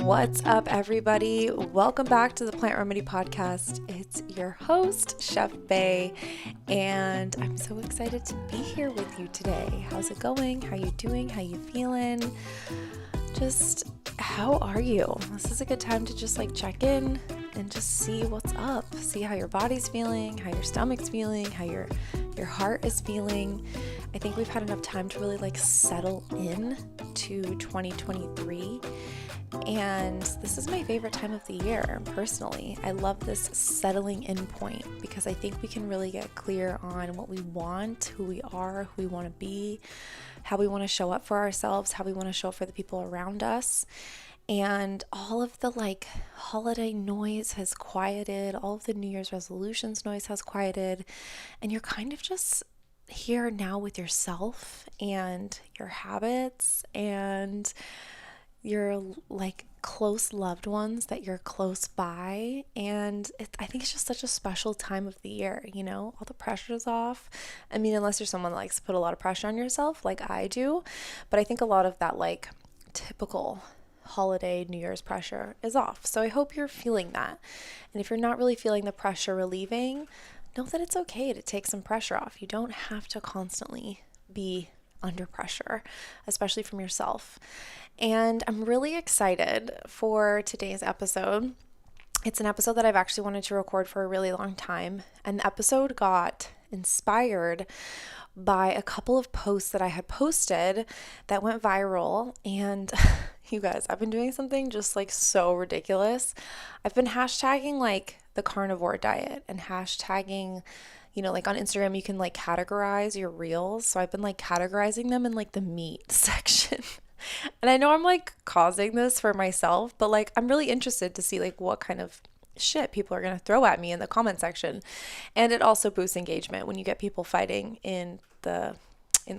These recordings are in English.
What's up, everybody? Welcome back to the Plant Remedy Podcast. It's your host, Chef Bae, and I'm so excited to be here with you today. How's it going? How you doing? How you feeling? Just how are you? This is a good time to just check in and just see what's up. See how your body's feeling, how your stomach's feeling, how your heart is feeling. I think we've had enough time to really settle in to 2023. And this is my favorite time of the year, personally. I love this settling in point because I think we can really get clear on what we want, who we are, who we want to be, how we want to show up for ourselves, how we want to show up for the people around us. And all of the holiday noise has quieted, all of the New Year's resolutions noise has quieted, and you're kind of just here now with yourself and your habits and your close loved ones that you're close by. And I think it's just such a special time of the year, all the pressure's off. I mean, unless you're someone that likes to put a lot of pressure on yourself like I do, but I think a lot of that typical holiday New Year's pressure is off. So I hope you're feeling that. And if you're not really feeling the pressure relieving, know that it's okay to take some pressure off. You don't have to constantly be under pressure, especially from yourself. And I'm really excited for today's episode. It's an episode that I've actually wanted to record for a really long time. And the episode got inspired by a couple of posts that I had posted that went viral. And you guys, I've been doing something just so ridiculous. I've been hashtagging the carnivore diet and hashtagging, on Instagram, you can categorize your reels. So I've been categorizing them in the meat section. And I know I'm causing this for myself, but I'm really interested to see what kind of shit people are going to throw at me in the comment section. And it also boosts engagement when you get people fighting in the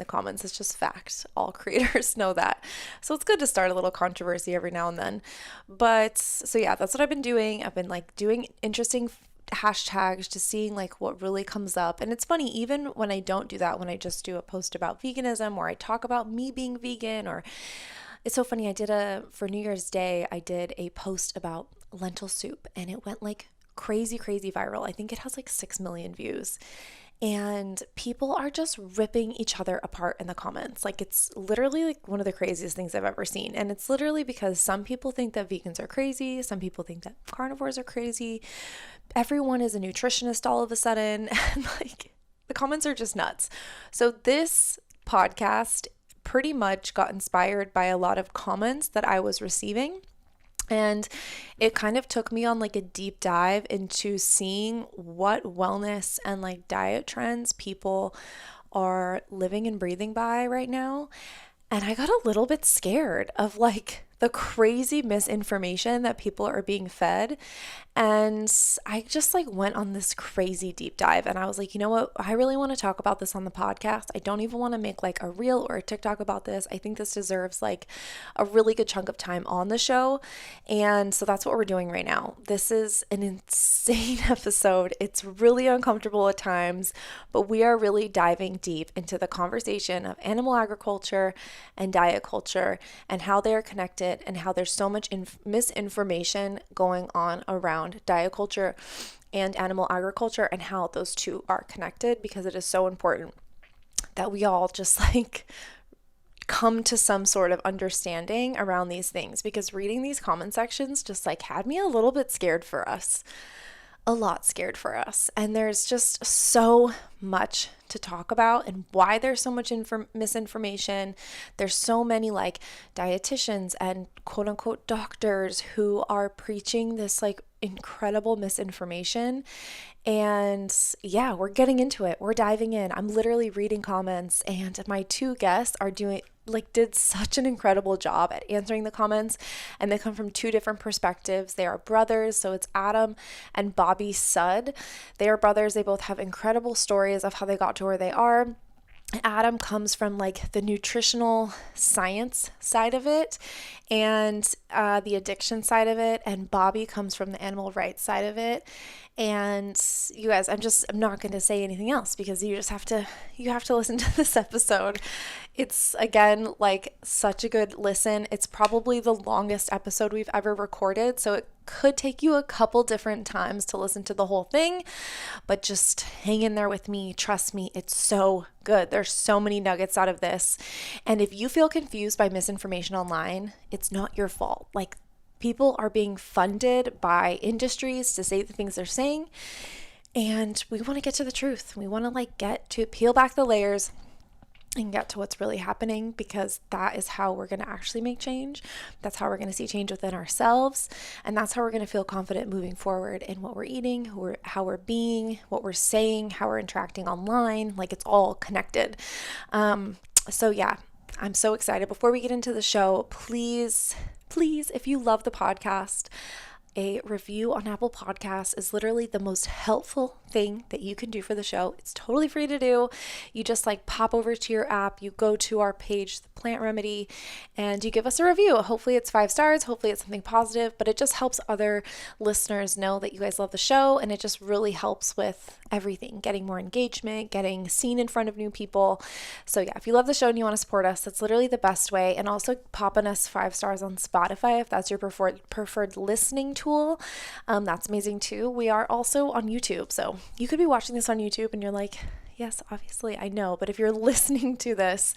comments. It's just fact. All creators know that. So it's good to start a little controversy every now and then. But so yeah, that's what I've been doing. I've been doing interesting hashtags, to seeing what really comes up. And it's funny, even when I don't do that, when I just do a post about veganism or I talk about me being vegan, or it's so funny, for New Year's Day, I did a post about lentil soup and it went crazy viral. I think it has 6 million views. And people are just ripping each other apart in the comments. It's literally one of the craziest things I've ever seen. And it's literally because some people think that vegans are crazy. Some people think that carnivores are crazy. Everyone is a nutritionist all of a sudden. And the comments are just nuts. So this podcast pretty much got inspired by a lot of comments that I was receiving. And it kind of took me on a deep dive into seeing what wellness and diet trends people are living and breathing by right now. And I got a little bit scared of the crazy misinformation that people are being fed. And I just went on this crazy deep dive, and I was you know what? I really want to talk about this on the podcast. I don't even want to make a reel or a TikTok about this. I think this deserves a really good chunk of time on the show. And so that's what we're doing right now. This is an insane episode. It's really uncomfortable at times, but we are really diving deep into the conversation of animal agriculture and diet culture and how they are connected, and how there's so much misinformation going on around diet culture and animal agriculture, and how those two are connected, because it is so important that we all just come to some sort of understanding around these things, because reading these comment sections just had me a little bit scared for us. A lot scared for us. And there's just so much to talk about, and why there's so much misinformation. There's so many dietitians and quote unquote doctors who are preaching this incredible misinformation. And yeah, we're getting into it. We're diving in. I'm literally reading comments, and my two guests are did such an incredible job at answering the comments, and they come from two different perspectives. They are brothers, so it's Adam and Bobby Sud. They are brothers. They both have incredible stories of how they got to where they are. Adam comes from the nutritional science side of it and the addiction side of it, and Bobby comes from the animal rights side of it. And you guys, I'm not going to say anything else, because you have to listen to this episode. It's again like such a good listen. It's probably the longest episode we've ever recorded, so it could take you a couple different times to listen to the whole thing, but just hang in there with me. Trust me, it's so good. There's so many nuggets out of this. And if you feel confused by misinformation online, it's not your fault. Like, people are being funded by industries to say the things they're saying, and we want to get to the truth. We want to get to peel back the layers and get to what's really happening, because that is how we're going to actually make change. That's how we're going to see change within ourselves. And that's how we're going to feel confident moving forward in what we're eating, how we're being, what we're saying, how we're interacting online. Like, it's all connected. So yeah, I'm so excited. Before we get into the show, please, if you love the podcast, a review on Apple Podcasts is literally the most helpful thing that you can do for the show. It's totally free to do. You just pop over to your app, you go to our page, The Plant Remedy, and you give us a review. Hopefully it's 5 stars, hopefully it's something positive, but it just helps other listeners know that you guys love the show, and it just really helps with everything, getting more engagement, getting seen in front of new people. So yeah, if you love the show and you want to support us, that's literally the best way. And also popping us 5 stars on Spotify if that's your preferred listening tool. That's amazing too. We are also on YouTube, so you could be watching this on YouTube and you're like, yes, obviously I know, but if you're listening to this,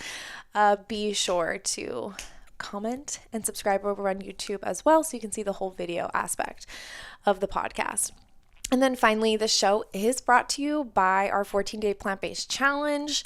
be sure to comment and subscribe over on YouTube as well, so you can see the whole video aspect of the podcast. And then finally, the show is brought to you by our 14-day plant-based challenge.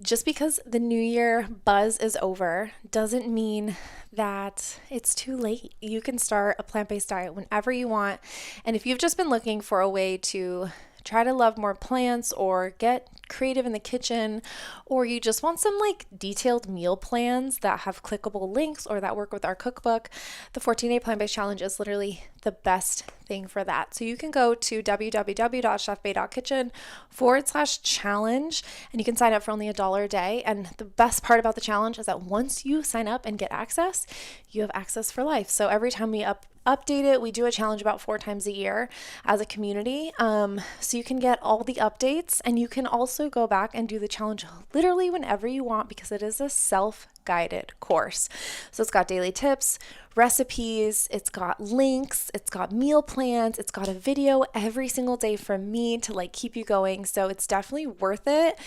Just because the New Year buzz is over doesn't mean that it's too late. You can start a plant-based diet whenever you want. And if you've just been looking for a way to try to love more plants or get creative in the kitchen, or you just want some detailed meal plans that have clickable links or that work with our cookbook, the 14-day plant-based challenge is literally the best thing for that. So you can go to www.chefbay.kitchen/challenge and you can sign up for only $1 a day. And the best part about the challenge is that once you sign up and get access, you have access for life. So every time we update it, we do a challenge about 4 times a year as a community. So you can get all the updates, and you can also go back and do the challenge literally whenever you want, because it is a self-guided course. So it's got daily tips, recipes, it's got links, it's got meal plans, it's got a video every single day from me to keep you going. So it's definitely worth it,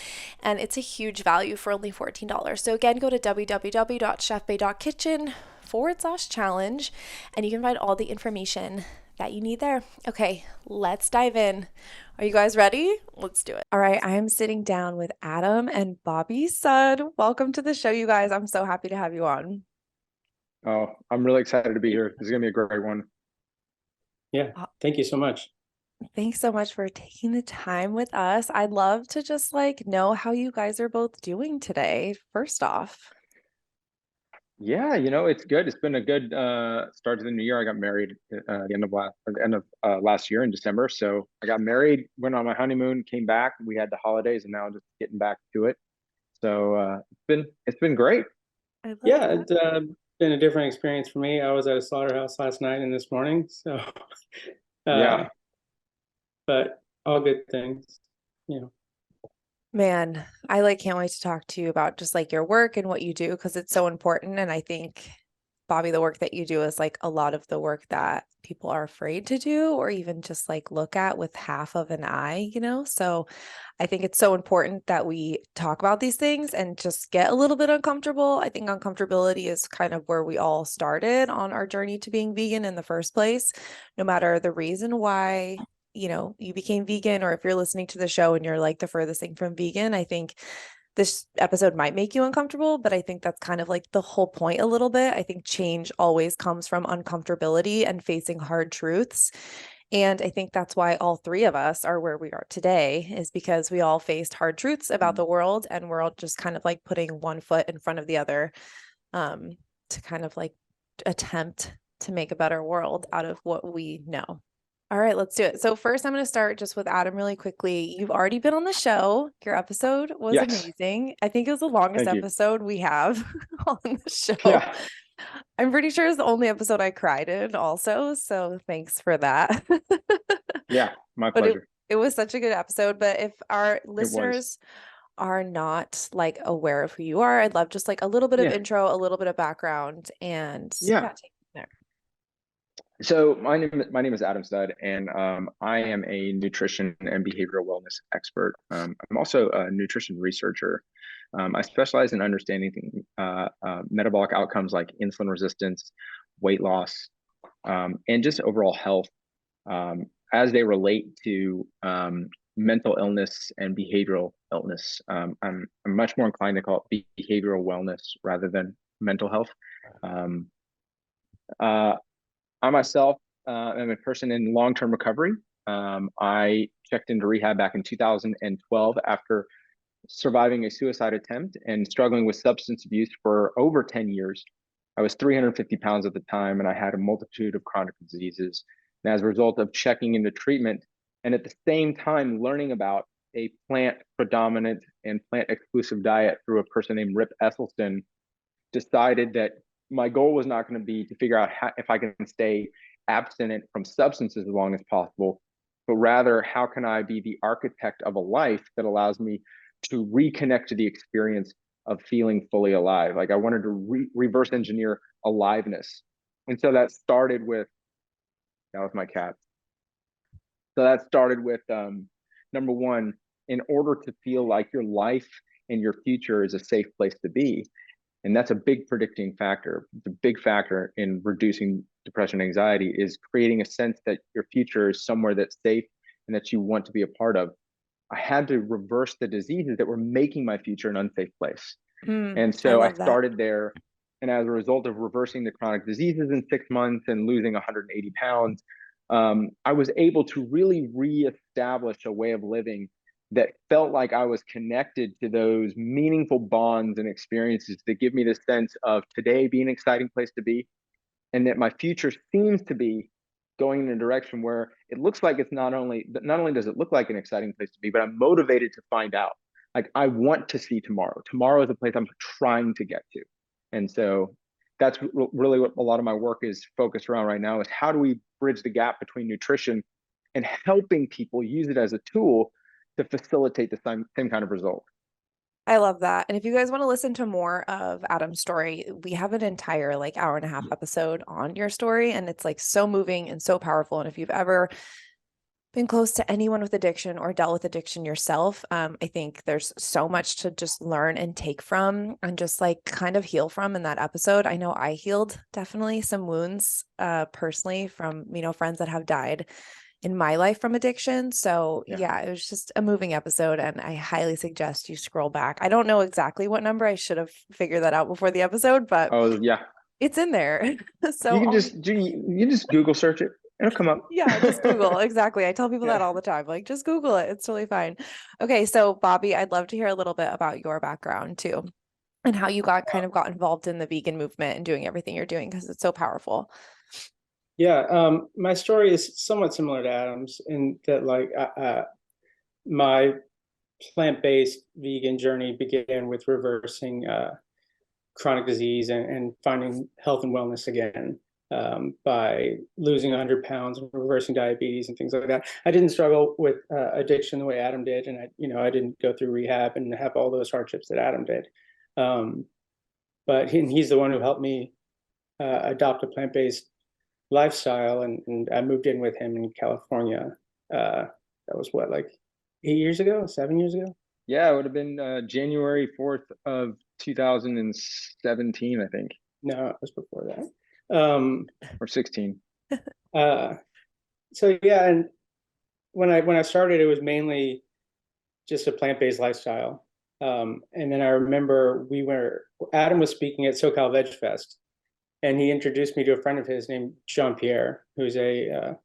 and it's a huge value for only $14. So again, go to www.chefbay.kitchen/challenge and you can find all the information that you need there. Okay, let's dive in. Are you guys ready? Let's do it. All right, I am sitting down with Adam and Bobby Sud. Welcome to the show, you guys. I'm so happy to have you on. Oh, I'm really excited to be here. This is going to be a great one. Yeah, thank you so much. Thanks so much for taking the time with us. I'd love to just know how you guys are both doing today, first off. Yeah, it's good. It's been a good start to the new year. I got married at the end of last year in December. So I got married, went on my honeymoon, came back. We had the holidays, and now just getting back to it. So it's been great. Yeah, it's been a different experience for me. I was at a slaughterhouse last night and this morning, so Yeah. but all good things, Man, I can't wait to talk to you about just your work and what you do, because it's so important. And I think, Bobby, the work that you do is a lot of the work that people are afraid to do, or even just look at with half of an eye, So I think it's so important that we talk about these things and just get a little bit uncomfortable. I think uncomfortability is kind of where we all started on our journey to being vegan in the first place, no matter the reason why you became vegan, or if you're listening to the show and you're the furthest thing from vegan. I think this episode might make you uncomfortable, but I think that's kind of the whole point a little bit. I think change always comes from uncomfortability and facing hard truths. And I think that's why all 3 of us are where we are today, is because we all faced hard truths about the world, and we're all just kind of putting one foot in front of the other, to kind of attempt to make a better world out of what we know. All right, let's do it. So first, I'm going to start just with Adam really quickly. You've already been on the show. Your episode was amazing. I think it was the longest episode we have on the show. Yeah. I'm pretty sure it's the only episode I cried in also. So thanks for that. Yeah, my pleasure. It was such a good episode. But if our listeners are not like aware of who you are, I'd love just like a little bit of Yeah. intro, a little bit of background, and Yeah. take it from there. So my name is Adam Sud, and I am a nutrition and behavioral wellness expert. I'm also a nutrition researcher. I specialize in understanding metabolic outcomes like insulin resistance, weight loss, and just overall health as they relate to mental illness and behavioral illness. I'm much more inclined to call it behavioral wellness rather than mental health. Um, uh, I myself am a person in long-term recovery. I checked into rehab back in 2012 after surviving a suicide attempt and struggling with substance abuse for over 10 years. I was 350 pounds at the time, and I had a multitude of chronic diseases. And as a result of checking into treatment and at the same time learning about a plant predominant and plant exclusive diet through a person named Rip Esselstyn, decided that my goal was not going to be to figure out if I can stay abstinent from substances as long as possible, but rather how can I be the architect of a life that allows me to reconnect to the experience of feeling fully alive. Like I wanted to reverse engineer aliveness. And so that was my cat. So that started with number one, in order to feel like your life and your future is a safe place to be, and that's a big predicting factor. The big factor in reducing depression and anxiety is creating a sense that your future is somewhere that's safe and that you want to be a part of. I had to reverse the diseases that were making my future an unsafe place. And I so I love that. started there. And as a result of reversing the chronic diseases in 6 months and losing 180 pounds, I was able to really reestablish a way of living that felt like I was connected to those meaningful bonds and experiences that give me the sense of today being an exciting place to be, and that my future seems to be going in a direction where it looks like it's not only does it look like an exciting place to be, but I'm motivated to find out. Like I want to see tomorrow. Tomorrow is a place I'm trying to get to, and so that's really what a lot of my work is focused around right now: is how do we bridge the gap between nutrition and helping people use it as a tool to facilitate the same kind of result. I love that. And if you guys want to listen to more of Adam's story, we have an entire like hour and a half episode on your story, and it's like so moving and so powerful. And if you've ever been close to anyone with addiction or dealt with addiction yourself, I think there's so much to just learn and take from and just like kind of heal from in that episode. I know I healed definitely some wounds personally from, friends that have died in my life from addiction. So yeah, it was just a moving episode, and I highly suggest you scroll back. I don't know exactly what number. I should have figured that out before the episode, but Oh yeah, it's in there. So you can just Google search it. It'll come up. yeah, just Google. Exactly. I tell people that all the time. Like, just Google it. It's totally fine. Okay. So Bobby, I'd love to hear a little bit about your background too, and how you got involved in the vegan movement and doing everything you're doing, because it's so powerful. Yeah, my story is somewhat similar to Adam's in that, like, my plant-based vegan journey began with reversing chronic disease and finding health and wellness again by losing 100 pounds and reversing diabetes and things like that. I didn't struggle with addiction the way Adam did, and I didn't go through rehab and have all those hardships that Adam did. But he's the one who helped me adopt a plant-based lifestyle, and I moved in with him in California. That was what, like 8 years ago, 7 years ago? Yeah, it would have been January 4th of 2017, I think. No, it was before that. Or 16. So yeah, and when I started, it was mainly just a plant-based lifestyle. And then I remember Adam was speaking at SoCal Veg Fest, and he introduced me to a friend of his named Jean-Pierre, who's a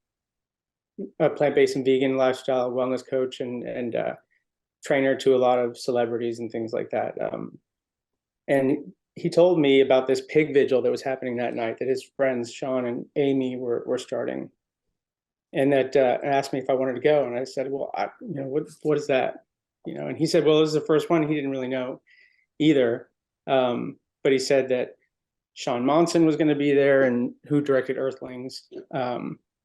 plant-based and vegan lifestyle wellness coach and trainer to a lot of celebrities and things like that. And he told me about this pig vigil that was happening that night that his friends Sean and Amy were starting, and that asked me if I wanted to go. And I said, well, what is that? And he said, well, this is the first one. He didn't really know either, but he said that Sean Monson was going to be there, and who directed Earthlings,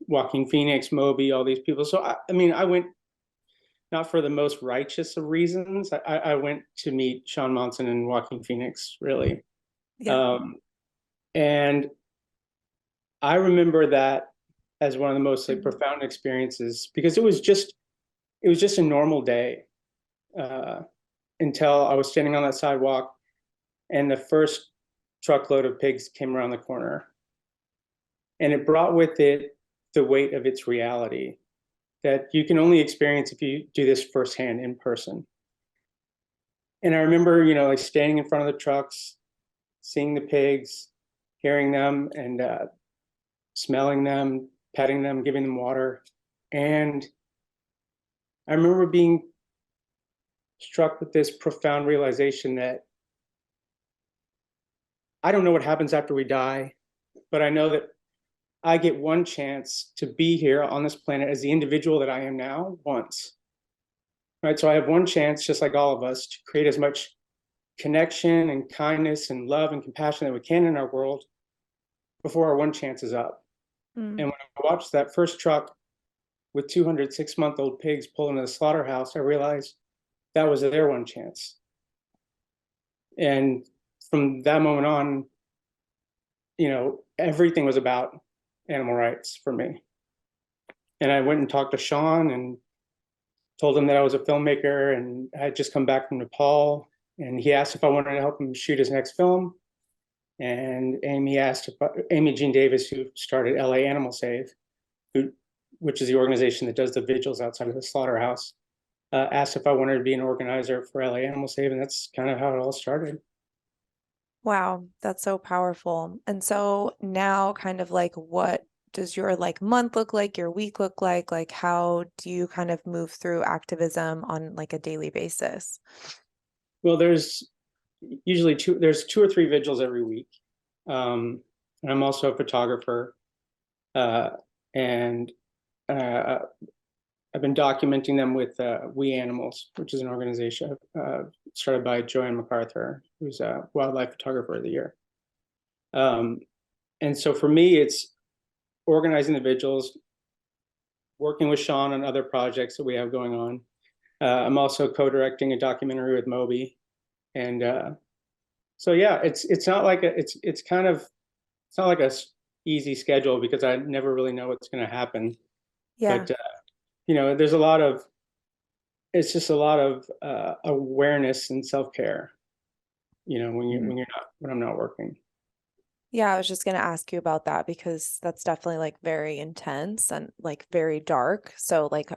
Joaquin Phoenix, Moby, all these people. So I went not for the most righteous of reasons. I went to meet Sean Monson and Joaquin Phoenix, really. Yeah. And I remember that as one of the most like profound experiences, because it was just a normal day until I was standing on that sidewalk and the first truckload of pigs came around the corner. And it brought with it the weight of its reality that you can only experience if you do this firsthand in person. And I remember, like standing in front of the trucks, seeing the pigs, hearing them, and smelling them, petting them, giving them water. And I remember being struck with this profound realization that I don't know what happens after we die, but I know that I get one chance to be here on this planet as the individual that I am now once. Right? So I have one chance, just like all of us, to create as much connection and kindness and love and compassion that we can in our world before our one chance is up. And when I watched that first truck with 206-month-old pigs pull into the slaughterhouse, I realized that was their one chance. And from that moment on, everything was about animal rights for me. And I went and talked to Sean and told him that I was a filmmaker and I had just come back from Nepal. And he asked if I wanted to help him shoot his next film. And Amy Jean Davis, who started LA Animal Save, which is the organization that does the vigils outside of the slaughterhouse, asked if I wanted to be an organizer for LA Animal Save. And that's kind of how it all started. Wow, that's so powerful. And so now kind of like what does your like month look like, your week look like? Like how do you kind of move through activism on like a daily basis? Well, there's usually two or three vigils every week. And I'm also a photographer. And I've been documenting them with We Animals, which is an organization started by Joanne MacArthur, who's a wildlife photographer of the year. And so for me, it's organizing the vigils, working with Sean on other projects that we have going on. I'm also co-directing a documentary with Moby. And so, yeah, it's not like it's not like a easy schedule because I never really know what's going to happen. Yeah. But it's just a lot of awareness and self-care, when I'm not working. Yeah, I was just going to ask you about that because that's definitely like very intense and like very dark. So like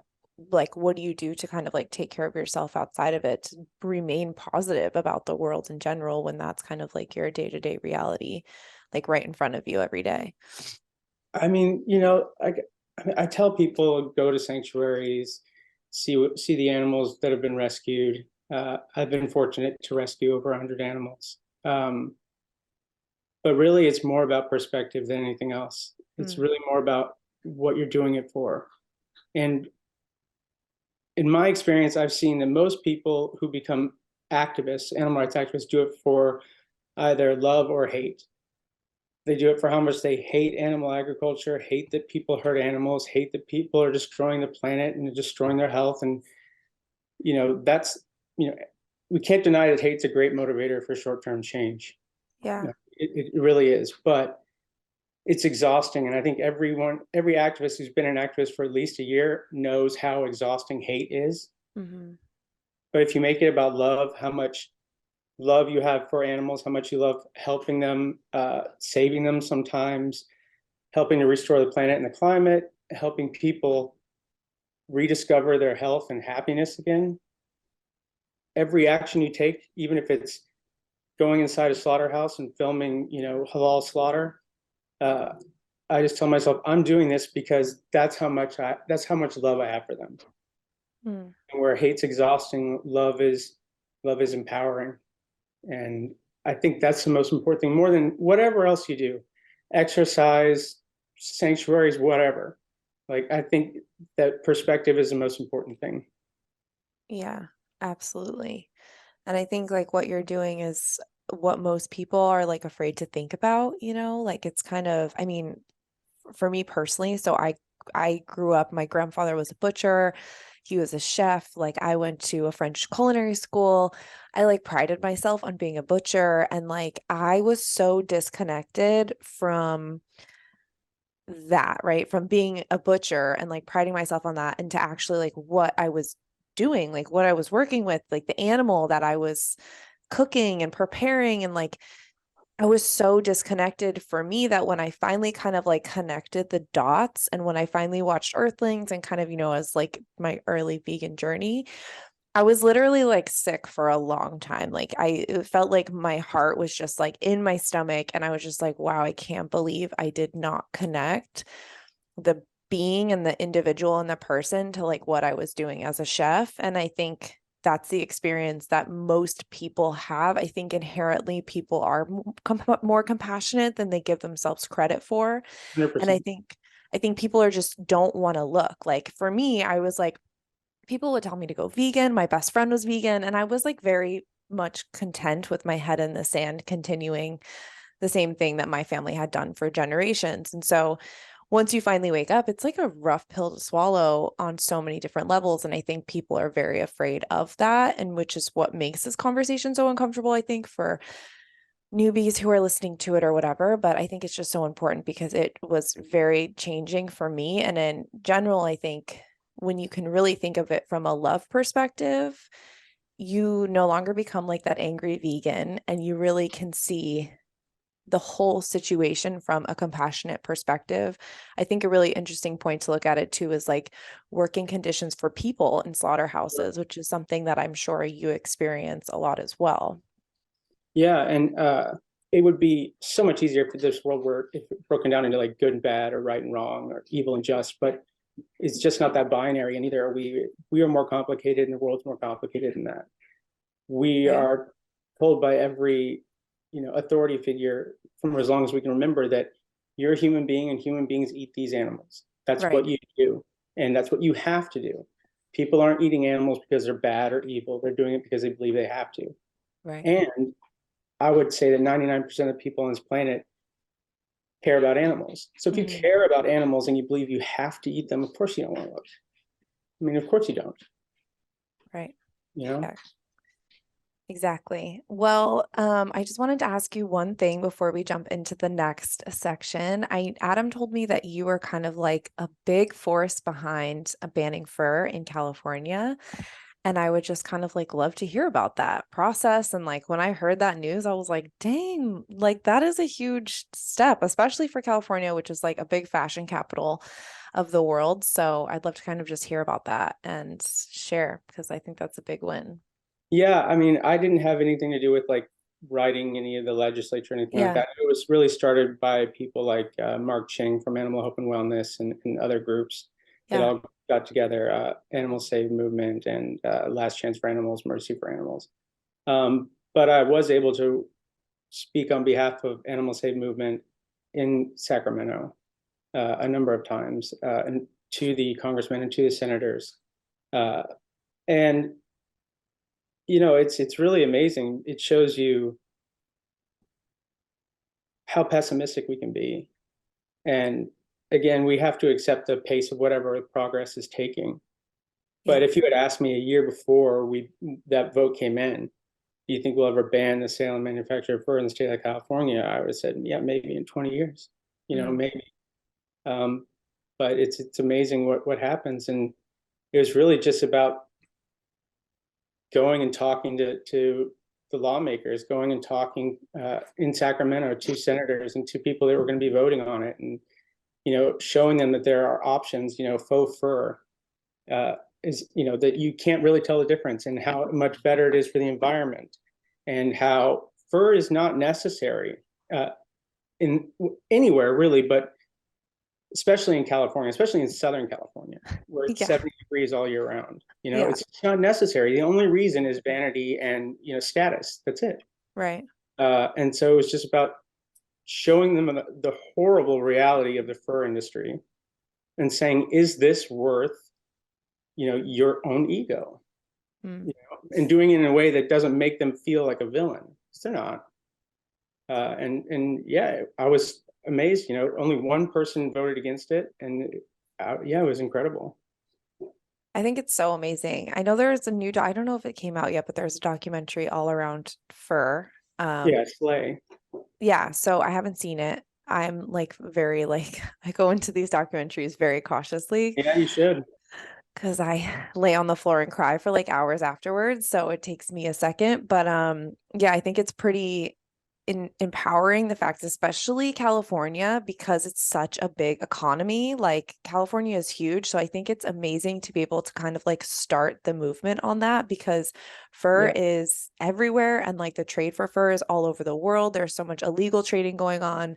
what do you do to kind of like take care of yourself outside of it to remain positive about the world in general when that's kind of like your day-to-day reality, like right in front of you every day? I mean, I tell people go to sanctuaries, see the animals that have been rescued. I've been fortunate to rescue over 100 animals. But really, it's more about perspective than anything else. It's really more about what you're doing it for. And in my experience, I've seen that most people who become activists, animal rights activists, do it for either love or hate. They do it for how much they hate animal agriculture, hate that people hurt animals, hate that people are destroying the planet and destroying their health. And, that's, we can't deny that hate's a great motivator for short-term change. Yeah. It really is, but it's exhausting. And I think every activist who's been an activist for at least a year knows how exhausting hate is. Mm-hmm. But if you make it about love, how much love you have for animals, how much you love helping them, saving them sometimes, helping to restore the planet and the climate, helping people rediscover their health and happiness again. Every action you take, even if it's going inside a slaughterhouse and filming, halal slaughter, I just tell myself I'm doing this because that's how much love I have for them. And where hate's exhausting, love is empowering. And I think that's the most important thing, more than whatever else you do, exercise, sanctuaries, whatever. Like, I think that perspective is the most important thing. Yeah, absolutely. And I think like what you're doing is what most people are like afraid to think about, like it's kind of, I mean, for me personally, so I grew up, my grandfather was a butcher. he was a chef. Like I went to a French culinary school. I like prided myself on being a butcher. And like I was so disconnected from that, right? From being a butcher and like priding myself on that into actually like what I was doing, like what I was working with, like the animal that I was cooking and preparing. And like I was so disconnected for me that when I finally kind of like connected the dots and when I finally watched Earthlings and kind of, as like my early vegan journey, I was literally like sick for a long time. Like it felt like my heart was just like in my stomach. And I was just like, wow, I can't believe I did not connect the being and the individual and the person to like what I was doing as a chef. And I think that's the experience that most people have. I think inherently people are more compassionate than they give themselves credit for. 100%. And I think people are just don't want to look. Like for me, I was like, people would tell me to go vegan. My best friend was vegan, and I was like very much content with my head in the sand, continuing the same thing that my family had done for generations. And so once you finally wake up, it's like a rough pill to swallow on so many different levels. And I think people are very afraid of that, and which is what makes this conversation so uncomfortable, I think, for newbies who are listening to it or whatever. But I think it's just so important because it was very changing for me. And in general, I think when you can really think of it from a love perspective, you no longer become like that angry vegan, and you really can see the whole situation from a compassionate perspective. I think a really interesting point to look at it too is like working conditions for people in slaughterhouses, which is something that I'm sure you experience a lot as well. Yeah, and it would be so much easier if this world were if it broken down into like good and bad or right and wrong or evil and just, but it's just not that binary, and neither are we. We are more complicated and the world's more complicated than that. We Right. are told by every authority figure from as long as we can remember that you're a human being and human beings eat these animals. That's Right. what you do, and that's what you have to do. People aren't eating animals because they're bad or evil. They're doing it because they believe they have to. Right. And I would say that 99% of people on this planet care about animals. So if you care about animals and you believe you have to eat them, of course you don't want to look. I mean, of course you don't. Right. Yeah. Exactly. Well, I just wanted to ask you one thing before we jump into the next section. Adam told me that you were kind of like a big force behind banning fur in California. And I would just kind of like love to hear about that process. And like when I heard that news, I was like, dang, like that is a huge step, especially for California, which is like a big fashion capital of the world. So I'd love to kind of just hear about that and share because I think that's a big win. Yeah, I mean, I didn't have anything to do with like writing any of the legislature or anything like Yeah. that. It was really started by people like Mark Ching from Animal Hope and Wellness and other groups that Yeah. all got together, Animal Save Movement and Last Chance for Animals, Mercy for Animals. But I was able to speak on behalf of Animal Save Movement in Sacramento a number of times, and to the congressmen and to the senators. Uh, and it's really amazing. It shows you how pessimistic we can be. And again, we have to accept the pace of whatever progress is taking. But Yeah. if you had asked me a year before that vote came in, do you think we'll ever ban the sale and manufacture of fur in the state of California? I would have said, yeah, maybe in 20 years, maybe. But it's amazing what happens. And it was really just about going and talking to the lawmakers, going and talking in Sacramento to senators and to people that were going to be voting on it, and showing them that there are options. Faux fur is that you can't really tell the difference, and how much better it is for the environment, and how fur is not necessary in anywhere really, but especially in California, especially in Southern California, where it's Yeah. 70 degrees all year round. Yeah. It's not necessary. The only reason is vanity and status. That's it. Right. And so it was just about showing them the horrible reality of the fur industry and saying, is this worth your own ego? And doing it in a way that doesn't make them feel like a villain, because they're not. And yeah, I was amazed. Only one person voted against it, and yeah, it was incredible. I think it's so amazing. I know there's a new, I don't know if it came out yet, but there's a documentary all around fur. Yeah, slay. Yeah, so I haven't seen it. I'm like very like I go into these documentaries very cautiously Yeah, you should. because I lay on the floor and cry for like hours afterwards. So it takes me a second. But yeah, I think it's pretty empowering the fact, especially California, because it's such a big economy. Like California is huge. So I think it's amazing to be able to kind of like start the movement on that because fur Yeah. is everywhere and like the trade for fur is all over the world. There's so much illegal trading going on.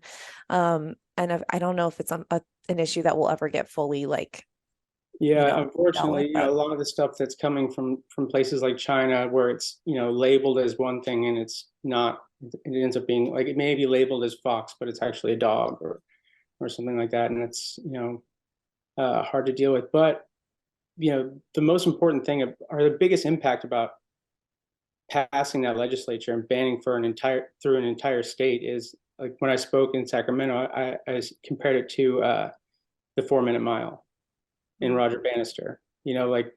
And I don't know if it's an issue that will ever get fully like, Yeah, dealt with, unfortunately, but a lot of the stuff that's coming from places like China, where it's, labeled as one thing and it's not, it ends up being like, it may be labeled as fox, but it's actually a dog or something like that, and it's, hard to deal with. But the most important thing or the biggest impact about passing that legislature and banning for through an entire state is like when I spoke in Sacramento, I compared it to the 4 minute mile in Roger Bannister. Like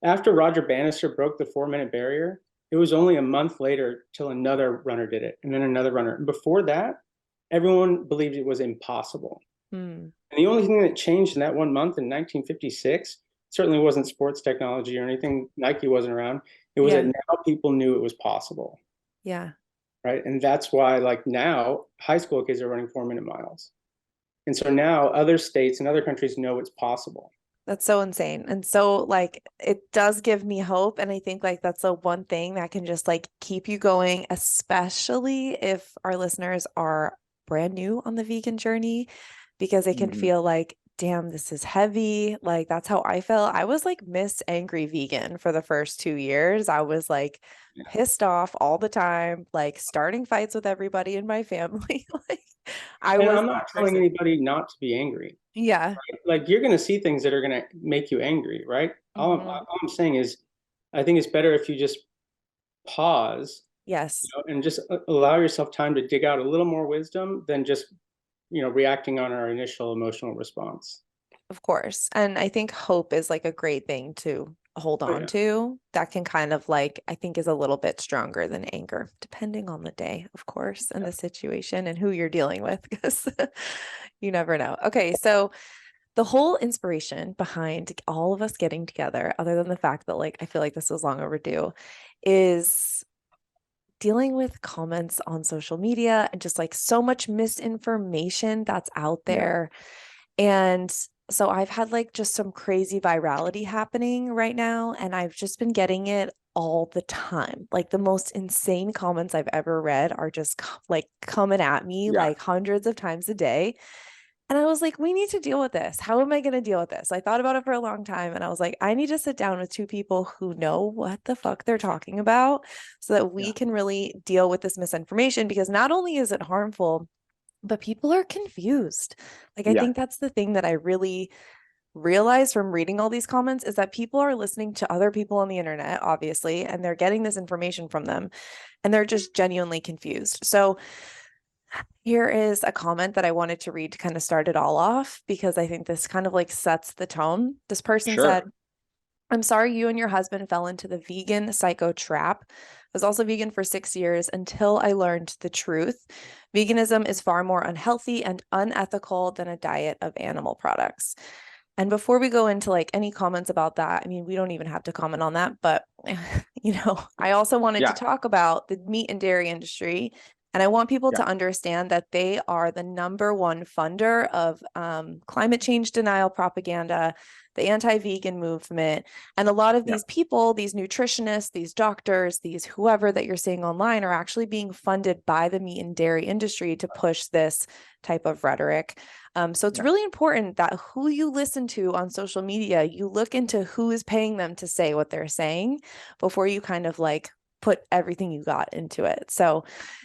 after Roger Bannister broke the 4 minute barrier, it was only a month later till another runner did it, and then another runner. And before that, everyone believed it was impossible. Mm. And the only thing that changed in that 1 month in 1956 certainly wasn't sports technology or anything. Nike wasn't around. It was that Yeah. now people knew it was possible, Yeah. right? And that's why, like now, high school kids are running 4 minute miles. And so now other states and other countries know it's possible. That's so insane. And so like it does give me hope. And I think like that's the one thing that can just like keep you going, especially if our listeners are brand new on the vegan journey, because they can Mhm. feel like, damn, this is heavy. Like that's how I felt. I was like Miss Angry Vegan for the first 2 years. I was like Yeah. pissed off all the time, like starting fights with everybody in my family. Like I And was I'm that not telling person. anybody not to be angry. Yeah. Like you're going to see things that are going to make you angry, right? Hmm. All I'm saying is, I think it's better if you just pause, Yes. and just allow yourself time to dig out a little more wisdom than just, reacting on our initial emotional response. Of course. And I think hope is like a great thing to hold Oh on yeah, to. That can kind of like, I think is a little bit stronger than anger, depending on the day, of course, and the situation and who you're dealing with, because you never know. Okay. So the whole inspiration behind all of us getting together, other than the fact that like I feel like this was long overdue, is dealing with comments on social media and just like so much misinformation that's out yeah, there. And so I've had like just some crazy virality happening right now, and I've just been getting it all the time. Like the most insane comments I've ever read are just like coming at me Yeah. like hundreds of times a day. And I was like, we need to deal with this. How am I going to deal with this? I thought about it for a long time and I was like, I need to sit down with two people who know what the fuck they're talking about so that yeah, we can really deal with this misinformation because not only is it harmful, but people are confused. Like, I Yeah. think that's the thing that I really realized from reading all these comments is that people are listening to other people on the internet, obviously, and they're getting this information from them and they're just genuinely confused. So, here is a comment that I wanted to read to kind of start it all off because I think this kind of like sets the tone. This person said, Sure. I'm sorry you and your husband fell into the vegan psycho trap. I was also vegan for 6 years until I learned the truth. Veganism is far more unhealthy and unethical than a diet of animal products. And before we go into like any comments about that, I mean, we don't even have to comment on that, but I also wanted to Yeah. talk about the meat and dairy industry. And I want people Yeah. to understand that they are the number one funder of climate change denial propaganda, the anti-vegan movement. And a lot of Yeah. these people, these nutritionists, these doctors, these whoever that you're seeing online are actually being funded by the meat and dairy industry to push this type of rhetoric. So it's Yeah. really important that who you listen to on social media, you look into who is paying them to say what they're saying before you kind of like put everything you got into it. So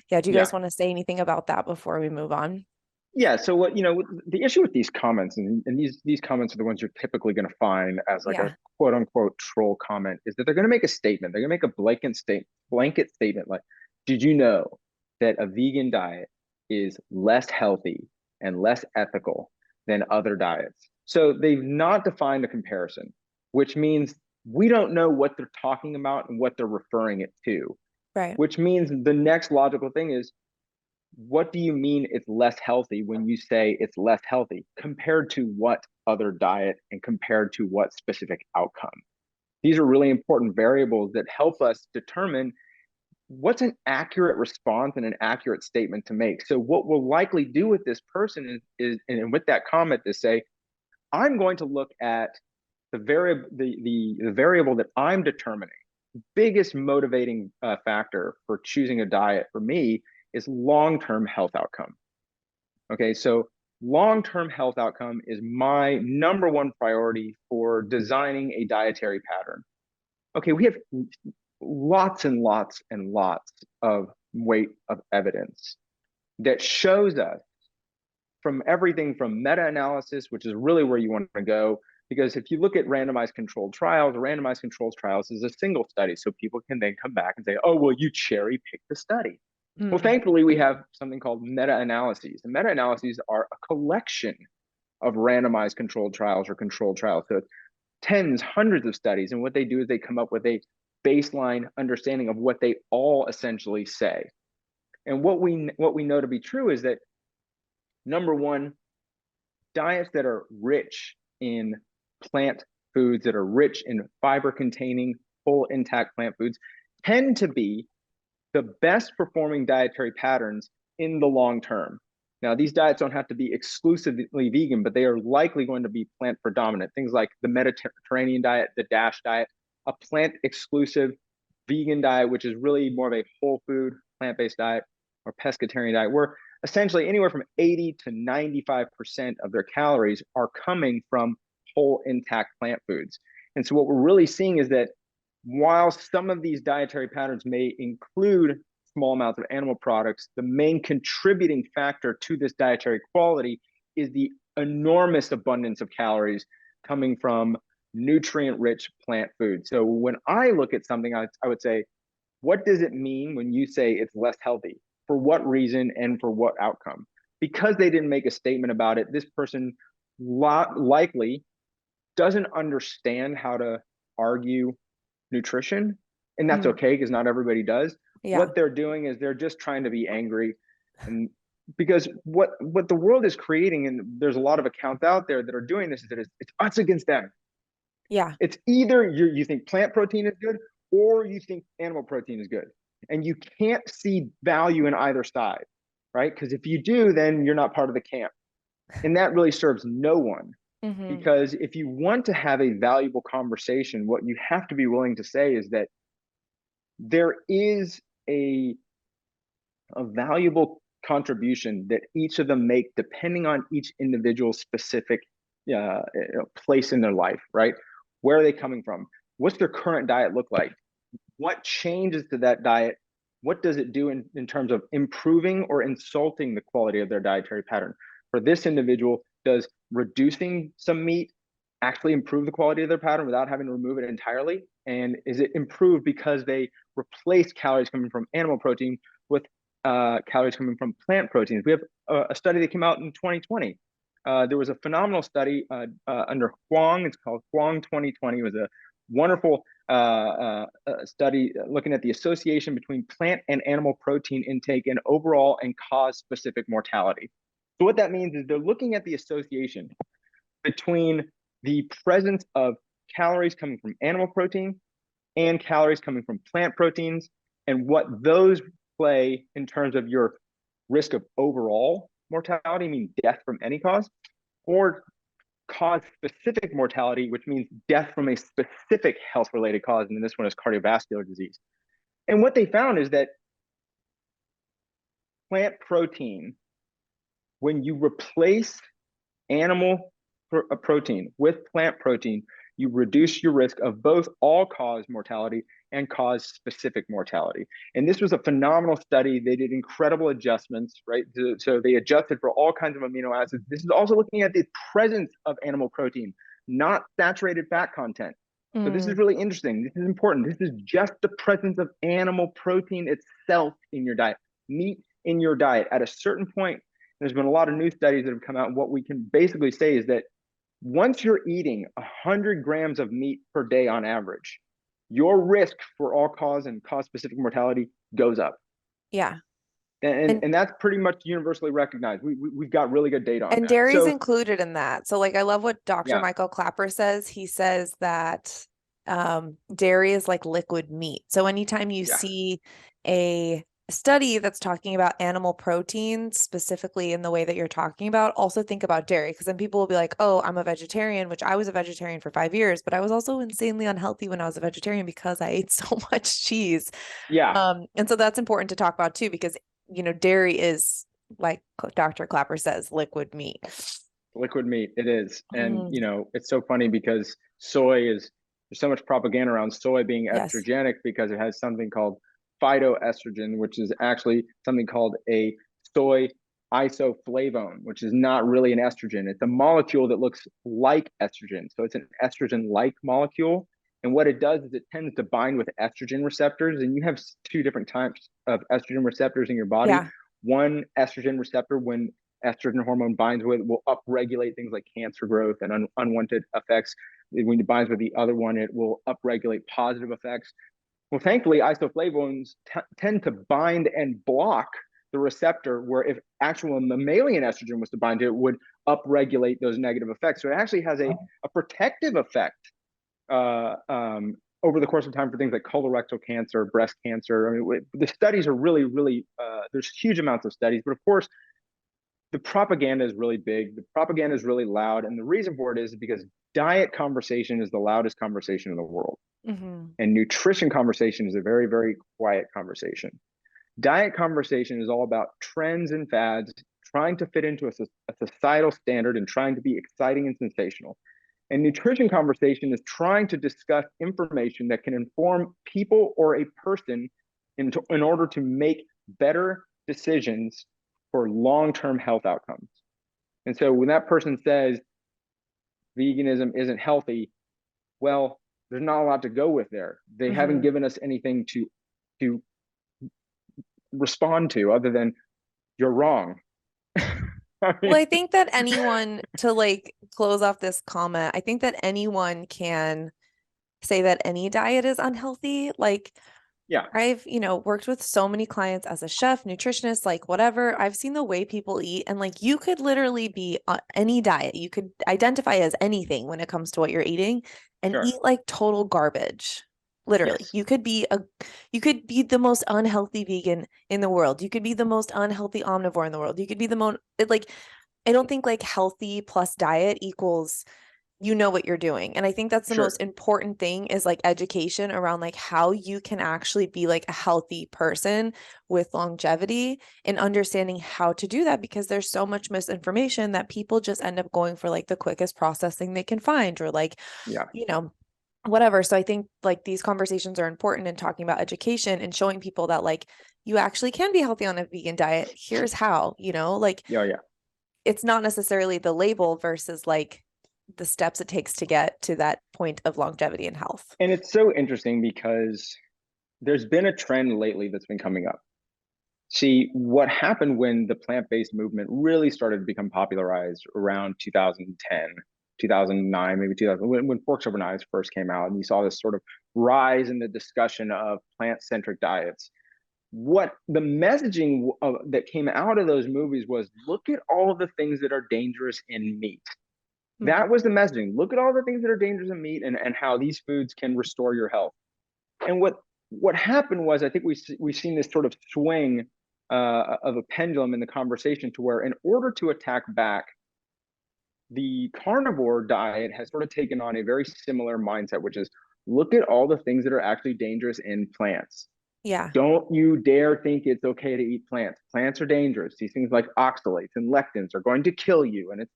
yeah, do you Yeah. guys want to say anything about that before we move on? Yeah. So what, the issue with these comments and these comments are the ones you're typically going to find as like a Yeah. quote unquote troll comment is that they're going to make a statement. They're going to make a blanket statement like, did you know that a vegan diet is less healthy and less ethical than other diets? So they've not defined a comparison, which means we don't know what they're talking about and what they're referring it to. Right. Which means the next logical thing is, what do you mean it's less healthy when you say it's less healthy compared to what other diet and compared to what specific outcome? These are really important variables that help us determine what's an accurate response and an accurate statement to make. So what we'll likely do with this person is and with that comment, is say, I'm going to look at the variable that I'm determining. Biggest motivating factor for choosing a diet for me is long-term health outcome. Okay, so long-term health outcome is my number one priority for designing a dietary pattern. Okay, we have lots and lots and lots of weight of evidence that shows us, from everything from meta-analysis, which is really where you want to go, because if you look at randomized controlled trials is a single study. So people can then come back and say, oh, well, you cherry pick the study. Well, thankfully, we have something called meta-analyses. And meta-analyses are a collection of randomized controlled trials or controlled trials. So tens, hundreds of studies. And what they do is they come up with a baseline understanding of what they all essentially say. And what we know to be true is that, number one, diets that are rich in plant foods, that are rich in fiber-containing, full intact plant foods, tend to be the best performing dietary patterns in the long term. Now, these diets don't have to be exclusively vegan, but they are likely going to be plant predominant. Things like the Mediterranean diet, the DASH diet, a plant exclusive vegan diet, which is really more of a whole food plant-based diet, or pescatarian diet, where essentially anywhere from 80 to 95% of their calories are coming from whole intact plant foods. And so what we're really seeing is that while some of these dietary patterns may include small amounts of animal products, the main contributing factor to this dietary quality is the enormous abundance of calories coming from nutrient-rich plant food. So when I look at something, I would say, what does it mean when you say it's less healthy? For what reason and for what outcome? Because they didn't make a statement about it, this person likely doesn't understand how to argue nutrition. And that's okay, because not everybody does. Yeah. What they're doing is they're just trying to be angry. And because what the world is creating, and there's a lot of accounts out there that are doing this, is that it's us against them. Yeah. It's either you think plant protein is good or you think animal protein is good. And you can't see value in either side, right? Because if you do, then you're not part of the camp. And that really serves no one. Because if you want to have a valuable conversation, what you have to be willing to say is that there is a valuable contribution that each of them make depending on each individual's specific place in their life, right? Where are they coming from? What's their current diet look like? What changes to that diet? What does it do in terms of improving or insulting the quality of their dietary pattern? For this individual, does reducing some meat actually improve the quality of their pattern without having to remove it entirely? And is it improved because they replace calories coming from animal protein with calories coming from plant proteins? We have a study that came out in 2020. There was a phenomenal study under Huang. It's called Huang 2020. It was a wonderful study looking at the association between plant and animal protein intake and overall and cause-specific mortality. So what that means is they're looking at the association between the presence of calories coming from animal protein and calories coming from plant proteins, and what those play in terms of your risk of overall mortality, meaning death from any cause, or cause-specific mortality, which means death from a specific health-related cause, and this one is cardiovascular disease. And what they found is that plant protein, when you replace animal protein with plant protein, you reduce your risk of both all-cause mortality and cause-specific mortality. And this was a phenomenal study. They did incredible adjustments, right? So they adjusted for all kinds of amino acids. This is also looking at the presence of animal protein, not saturated fat content. So this is really interesting. This is important. This is just the presence of animal protein itself in your diet, meat in your diet. At a certain point, there's been a lot of new studies that have come out, and what we can basically say is that once you're eating 100 grams of meat per day on average, your risk for all cause and cause specific mortality goes up. Yeah. And that's pretty much universally recognized. We've got really good data on And that. dairy's So included in that. So like, I love what Dr. yeah, Michael Clapper says. He says that dairy is like liquid meat. So anytime you yeah, see a study that's talking about animal protein, specifically in the way that you're talking about, also think about dairy. Because then people will be like, oh, I'm a vegetarian, which I was a vegetarian for 5 years, but I was also insanely unhealthy when I was a vegetarian because I ate so much cheese. yeah. And so that's important to talk about too, because, you know, dairy is, like Dr. Clapper says, liquid meat. Liquid meat, it is. And, Mm, you know, it's so funny because there's so much propaganda around soy being yes. estrogenic because it has something called phytoestrogen, which is actually something called a soy isoflavone, which is not really an estrogen. It's a molecule that looks like estrogen. So it's an estrogen-like molecule. And what it does is it tends to bind with estrogen receptors. And you have two different types of estrogen receptors in your body. Yeah. One estrogen receptor, when estrogen hormone binds with, will upregulate things like cancer growth and unwanted effects. When it binds with the other one, it will upregulate positive effects. Well, thankfully, isoflavones tend to bind and block the receptor, where if actual mammalian estrogen was to bind to it, would upregulate those negative effects. So it actually has a protective effect uh, um, over the course of time for things like colorectal cancer, breast cancer. I mean, the studies are really, really, there's huge amounts of studies, but of course, the propaganda is really big. The propaganda is really loud. And the reason for it is because diet conversation is the loudest conversation in the world. Mm-hmm. And nutrition conversation is a very, very quiet conversation. Diet conversation is all about trends and fads, trying to fit into a societal standard and trying to be exciting and sensational. And nutrition conversation is trying to discuss information that can inform people or a person in order to make better decisions for long-term health outcomes. And so when that person says veganism isn't healthy, well, there's not a lot to go with there. They haven't given us anything to respond to other than you're wrong. Well, I think that anyone, to like close off this comment, I think that anyone can say that any diet is unhealthy. Like, yeah, I've, you know, worked with so many clients as a chef, nutritionist, like whatever. I've seen the way people eat, and like you could literally be on any diet. You could identify as anything when it comes to what you're eating and sure. eat like total garbage. Literally, Yes, you could be the most unhealthy vegan in the world. You could be the most unhealthy omnivore in the world. You could be the most, like, I don't think like healthy plus diet equals you know what you're doing. And I think that's the most sure. important thing, is like education around like how you can actually be like a healthy person with longevity, and understanding how to do that, because there's so much misinformation that people just end up going for like the quickest processing they can find, or like, Yeah. you know, whatever. So I think like these conversations are important in talking about education and showing people that like you actually can be healthy on a vegan diet. Here's how, you know, like Yeah, yeah. it's not necessarily the label versus like the steps it takes to get to that point of longevity and health. And it's so interesting because there's been a trend lately that's been coming up. See, what happened when the plant-based movement really started to become popularized around 2010, 2009, maybe 2000, when Forks Over Knives first came out, and you saw this sort of rise in the discussion of plant-centric diets. What the messaging that came out of those movies was, look at all of the things that are dangerous in meat. That was the messaging. Look at all the things that are dangerous in meat, and how these foods can restore your health. And what happened was, I think we've seen this sort of swing of a pendulum in the conversation, to where in order to attack back, the carnivore diet has sort of taken on a very similar mindset, which is, look at all the things that are actually dangerous in plants. Yeah. Don't you dare think it's okay to eat plants. Plants are dangerous. These things like oxalates and lectins are going to kill you. And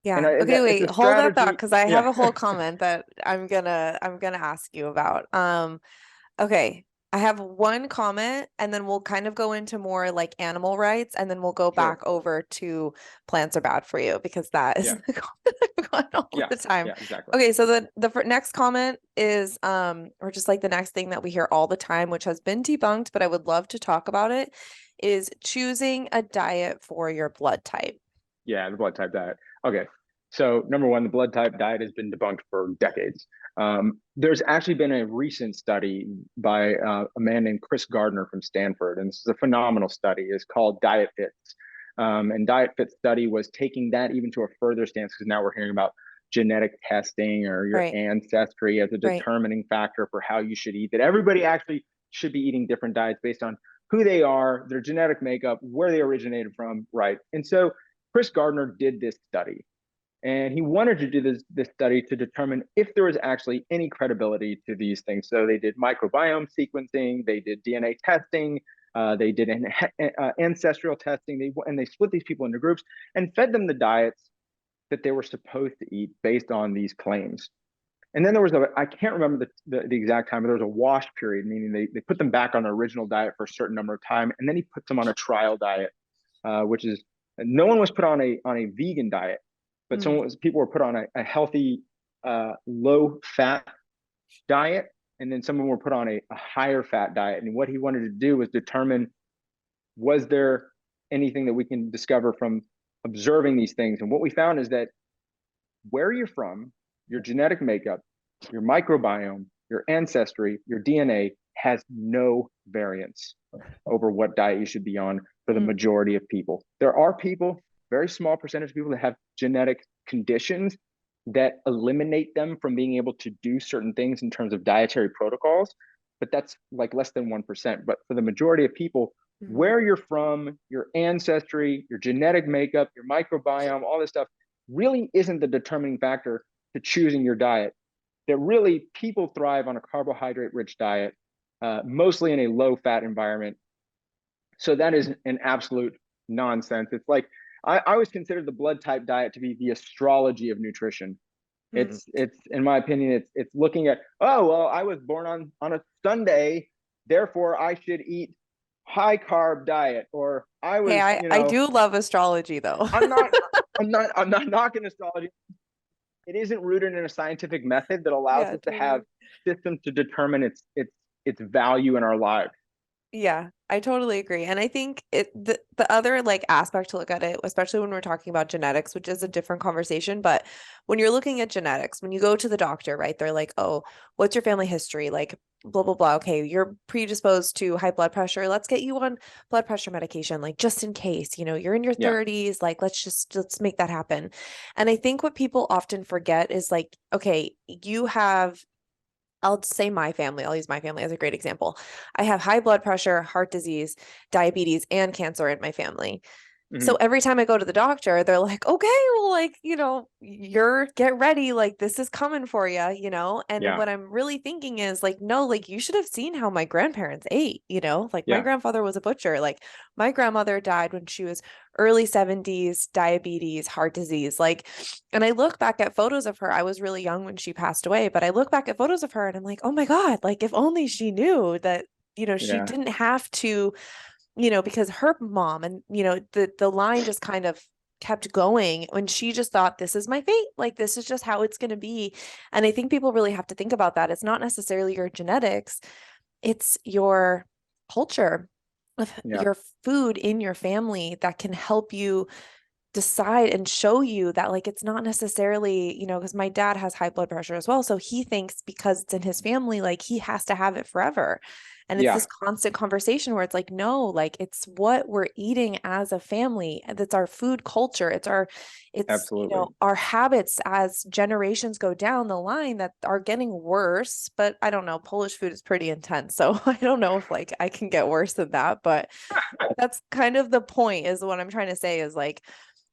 Yeah. Okay, it's wait, a hold that thought, strategy. because I have Yeah. a whole comment that I'm gonna ask you about. Okay. I have one comment, and then we'll kind of go into more like animal rights, and then we'll go Sure. back over to plants are bad for you, because that is Yeah. the comment I've gotten all Yeah. the time. Yeah. Exactly. Okay, so the next comment is or just like the next thing that we hear all the time, which has been debunked, but I would love to talk about it, is choosing a diet for your blood type. Yeah. The blood type diet. Okay. So number one, the blood type diet has been debunked for decades. There's actually been a recent study by a man named Chris Gardner from Stanford, and this is a phenomenal study. It's called Diet Fits. And Diet Fit study was taking that even to a further stance, because now we're hearing about genetic testing or your Right. ancestry as a Right. determining factor for how you should eat, that everybody actually should be eating different diets based on who they are, their genetic makeup, where they originated from, right? And so Chris Gardner did this study, and he wanted to do this study to determine if there was actually any credibility to these things. So they did microbiome sequencing, they did DNA testing, they did ancestral testing, and they split these people into groups and fed them the diets that they were supposed to eat based on these claims. And then there was I can't remember the exact time, but there was a wash period, meaning they put them back on the original diet for a certain number of time, and then he puts them on a trial diet, which is, no one was put on a vegan diet, but people were put on a healthy, low fat diet, and then some of them were put on a higher fat diet. And what he wanted to do was determine, was there anything that we can discover from observing these things? And what we found is that where you're from, your genetic makeup, your microbiome, your ancestry, your DNA has no variance over what diet you should be on for the majority of people. There are people, very small percentage of people, that have genetic conditions that eliminate them from being able to do certain things in terms of dietary protocols, but that's like less than 1%. But for the majority of people, where you're from, your ancestry, your genetic makeup, your microbiome, all this stuff really isn't the determining factor to choosing your diet. That really, people thrive on a carbohydrate-rich diet, mostly in a low-fat environment. So that is an absolute nonsense. It's like, I always consider the blood type diet to be the astrology of nutrition. It's in my opinion, it's looking at, oh, well, I was born on a Sunday, therefore I should eat high carb diet, or I was, Hey, I do love astrology though. I'm not knocking astrology. It isn't rooted in a scientific method that allows us to have systems to determine its value in our lives. Yeah, I totally agree. And I think the other like aspect to look at it, especially when we're talking about genetics, which is a different conversation, but when you're looking at genetics, when you go to the doctor, right, they're like, oh, what's your family history? Like, blah, blah, blah. Okay, you're predisposed to high blood pressure. Let's get you on blood pressure medication, like just in case, you're in your 30s, like let's make that happen. And I think what people often forget is like, okay, you have, I'll say my family. I'll use my family as a great example. I have high blood pressure, heart disease, diabetes, and cancer in my family. So every time I go to the doctor, they're like, okay, well, like, you're get ready. Like, this is coming for you, And what I'm really thinking is like, no, like you should have seen how my grandparents ate, like my grandfather was a butcher. Like my grandmother died when she was early 70s, diabetes, heart disease. Like, and I look back at photos of her. I was really young when she passed away, but I look back at photos of her and I'm like, oh my God, like if only she knew that, she didn't have to, because her mom and, the line just kind of kept going when she just thought, this is my fate. Like, this is just how it's going to be. And I think people really have to think about that. It's not necessarily your genetics. It's your culture of your food in your family that can help you decide and show you that like it's not necessarily, because my dad has high blood pressure as well. So he thinks because it's in his family, like he has to have it forever. And it's this constant conversation where it's like, no, like it's what we're eating as a family. That's our food culture. It's Absolutely. Our habits as generations go down the line that are getting worse. But I don't know, Polish food is pretty intense. So I don't know if like I can get worse than that, but that's kind of the point is what I'm trying to say is like,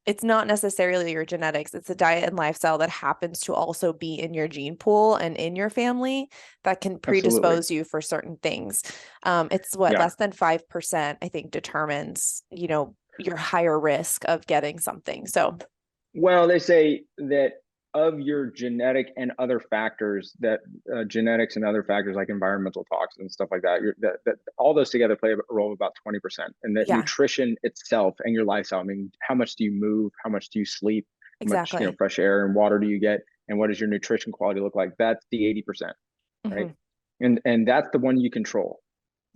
it's not necessarily your genetics. It's a diet and lifestyle that happens to also be in your gene pool and in your family that can predispose you for certain things. It's less than 5%, I think, determines, your higher risk of getting something. So, well, they say that of your genetic and other factors, that genetics and other factors like environmental toxins and stuff like that, that all those together play a role of about 20%. And that nutrition itself and your lifestyle, I mean, how much do you move? How much do you sleep? How much, fresh air and water do you get? And what does your nutrition quality look like? That's the 80%, right? And that's the one you control.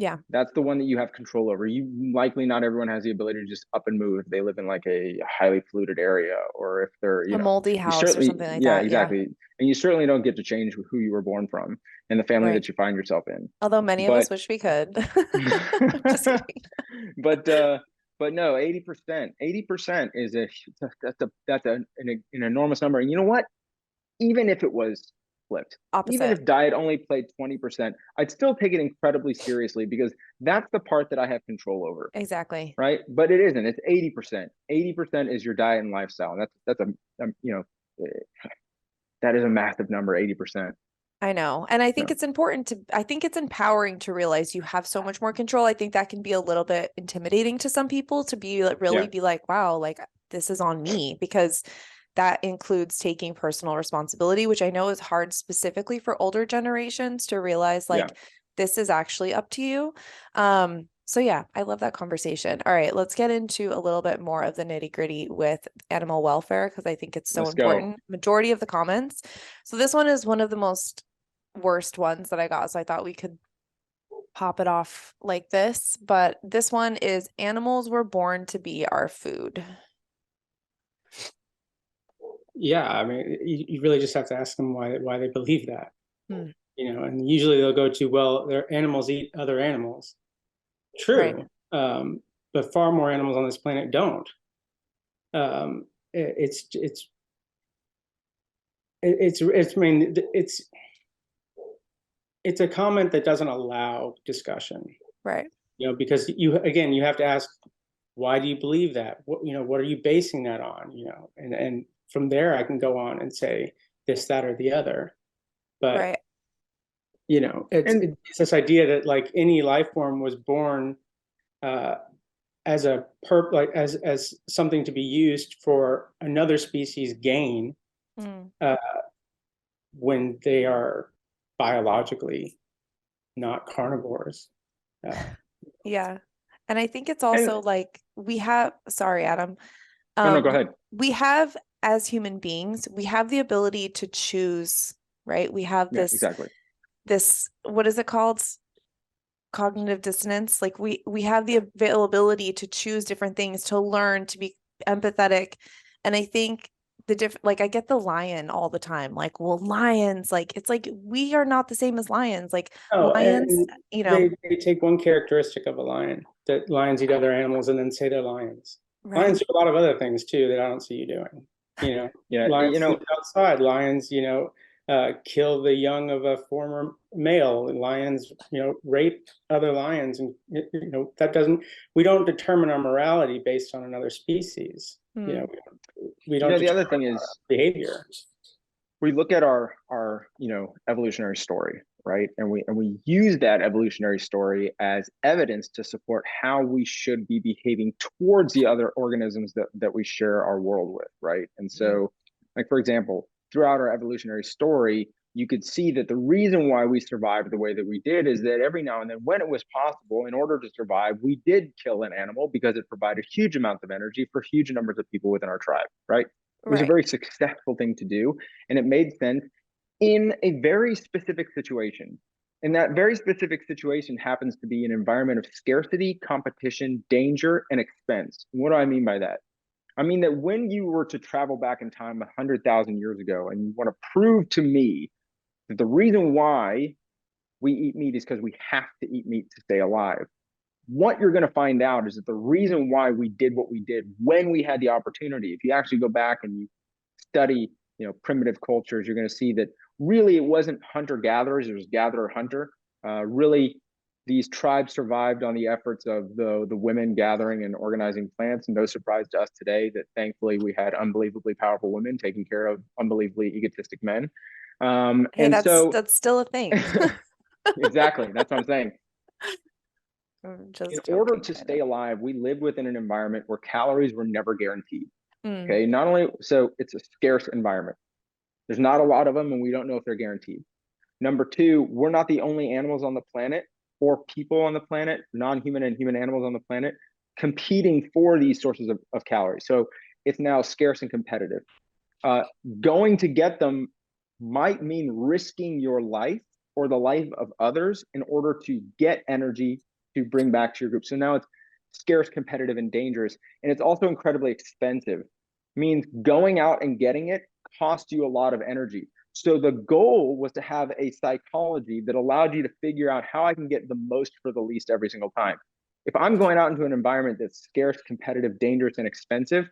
Yeah. That's the one that you have control over. You likely, not everyone has the ability to just up and move if they live in like a highly polluted area, or if they're, A moldy house or certainly, something like yeah, that. Yeah. exactly. And you certainly don't get to change who you were born from and the family Right. that you find yourself in. Although many of us But wish we could. Just kidding. but no, 80% is an enormous number. And you know what? Even if it was flipped, even Opposite. if diet only played 20%, I'd still take it incredibly seriously, because that's the part that I have control over. Exactly. Right. But it isn't. It's 80%. 80% is your diet and lifestyle. And that's that is a massive number, 80%. I know. And I So, think it's important I think it's empowering to realize you have so much more control. I think that can be a little bit intimidating to some people, to be really yeah. be like, wow, like this is on me, because that includes taking personal responsibility, which I know is hard specifically for older generations to realize, Yeah. like, this is actually up to you. So yeah, I love that conversation. All right, let's get into a little bit more of the nitty-gritty with animal welfare, because I think it's so Let's go. important. Majority of the comments. So this one is one of the most worst ones that I got, so I thought we could pop it off like this. But this one is: animals were born to be our food. Yeah, I mean, you really just have to ask them why they believe that. Hmm. And usually they'll go to, well, their animals eat other animals. Right. True. But far more animals on this planet don't. I mean, it's a comment that doesn't allow discussion. Right. Because you have to ask, why do you believe that? What are you basing that on? And from there I can go on and say this, that, or the other. But Right. it's this idea that like any life form was born as as something to be used for another species gain, when they are biologically not carnivores. Yeah. And I think it's And also like sorry, Adam. no, go ahead. We have, as human beings, we have the ability to choose, right? We have Yeah, exactly. this, what is it called? Cognitive dissonance. Like we have the availability to choose different things, to learn, to be empathetic. And I think like I get the lion all the time. Like, well, lions, like it's like we are not the same as lions. Like lions, they take one characteristic of a lion, that lions eat other animals, and then say they're lions. right. Lions do a lot of other things too that I don't see you doing. Yeah, lions sleep outside. Lions, kill the young of a former male. Lions, rape other lions, and we don't determine our morality based on another species. We don't. The other thing is behavior. We look at our evolutionary story, right? And we use that evolutionary story as evidence to support how we should be behaving towards the other organisms that we share our world with, right? And so, like, for example, throughout our evolutionary story, you could see that the reason why we survived the way that we did is that every now and then, when it was possible, in order to survive, we did kill an animal because it provided huge amounts of energy for huge numbers of people within our tribe, right? It was a very successful thing to do, and it made sense in a very specific situation. And that very specific situation happens to be an environment of scarcity, competition, danger, and expense. What do I mean by that? I mean that when you were to travel back in time 100,000 years ago and you want to prove to me that the reason why we eat meat is because we have to eat meat to stay alive, what you're going to find out is that the reason why we did what we did when we had the opportunity, if you actually go back and you study, primitive cultures, you're going to see that really it wasn't hunter gatherers, it was gatherer hunter. Really, these tribes survived on the efforts of the women gathering and organizing plants. And no surprise to us today that thankfully we had unbelievably powerful women taking care of unbelievably egotistic men. Hey, that's still a thing. Exactly. That's what I'm saying. In order to stay alive, we lived within an environment where calories were never guaranteed. Okay. Not only, so it's a scarce environment. There's not a lot of them, and we don't know if they're guaranteed. Number two, we're not the only animals on the planet, or people on the planet, non-human and human animals on the planet, competing for these sources of calories. So it's now scarce and competitive. Going to get them might mean risking your life or the life of others in order to get energy to bring back to your group. So now it's scarce, competitive, and dangerous. And it's also incredibly expensive. It means going out and getting it costs you a lot of energy. So the goal was to have a psychology that allowed you to figure out how I can get the most for the least every single time. If I'm going out into an environment that's scarce, competitive, dangerous, and expensive,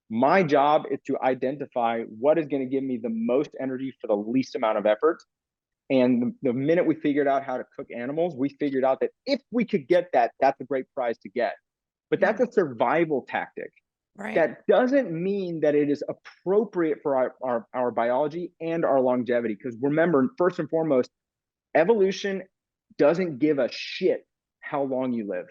my job is to identify what is going to give me the most energy for the least amount of effort. And the minute we figured out how to cook animals, we figured out that if we could get that, that's a great prize to get. But that's a survival tactic. Right. That doesn't mean that it is appropriate for our biology and our longevity. Because remember, first and foremost, evolution doesn't give a shit how long you live.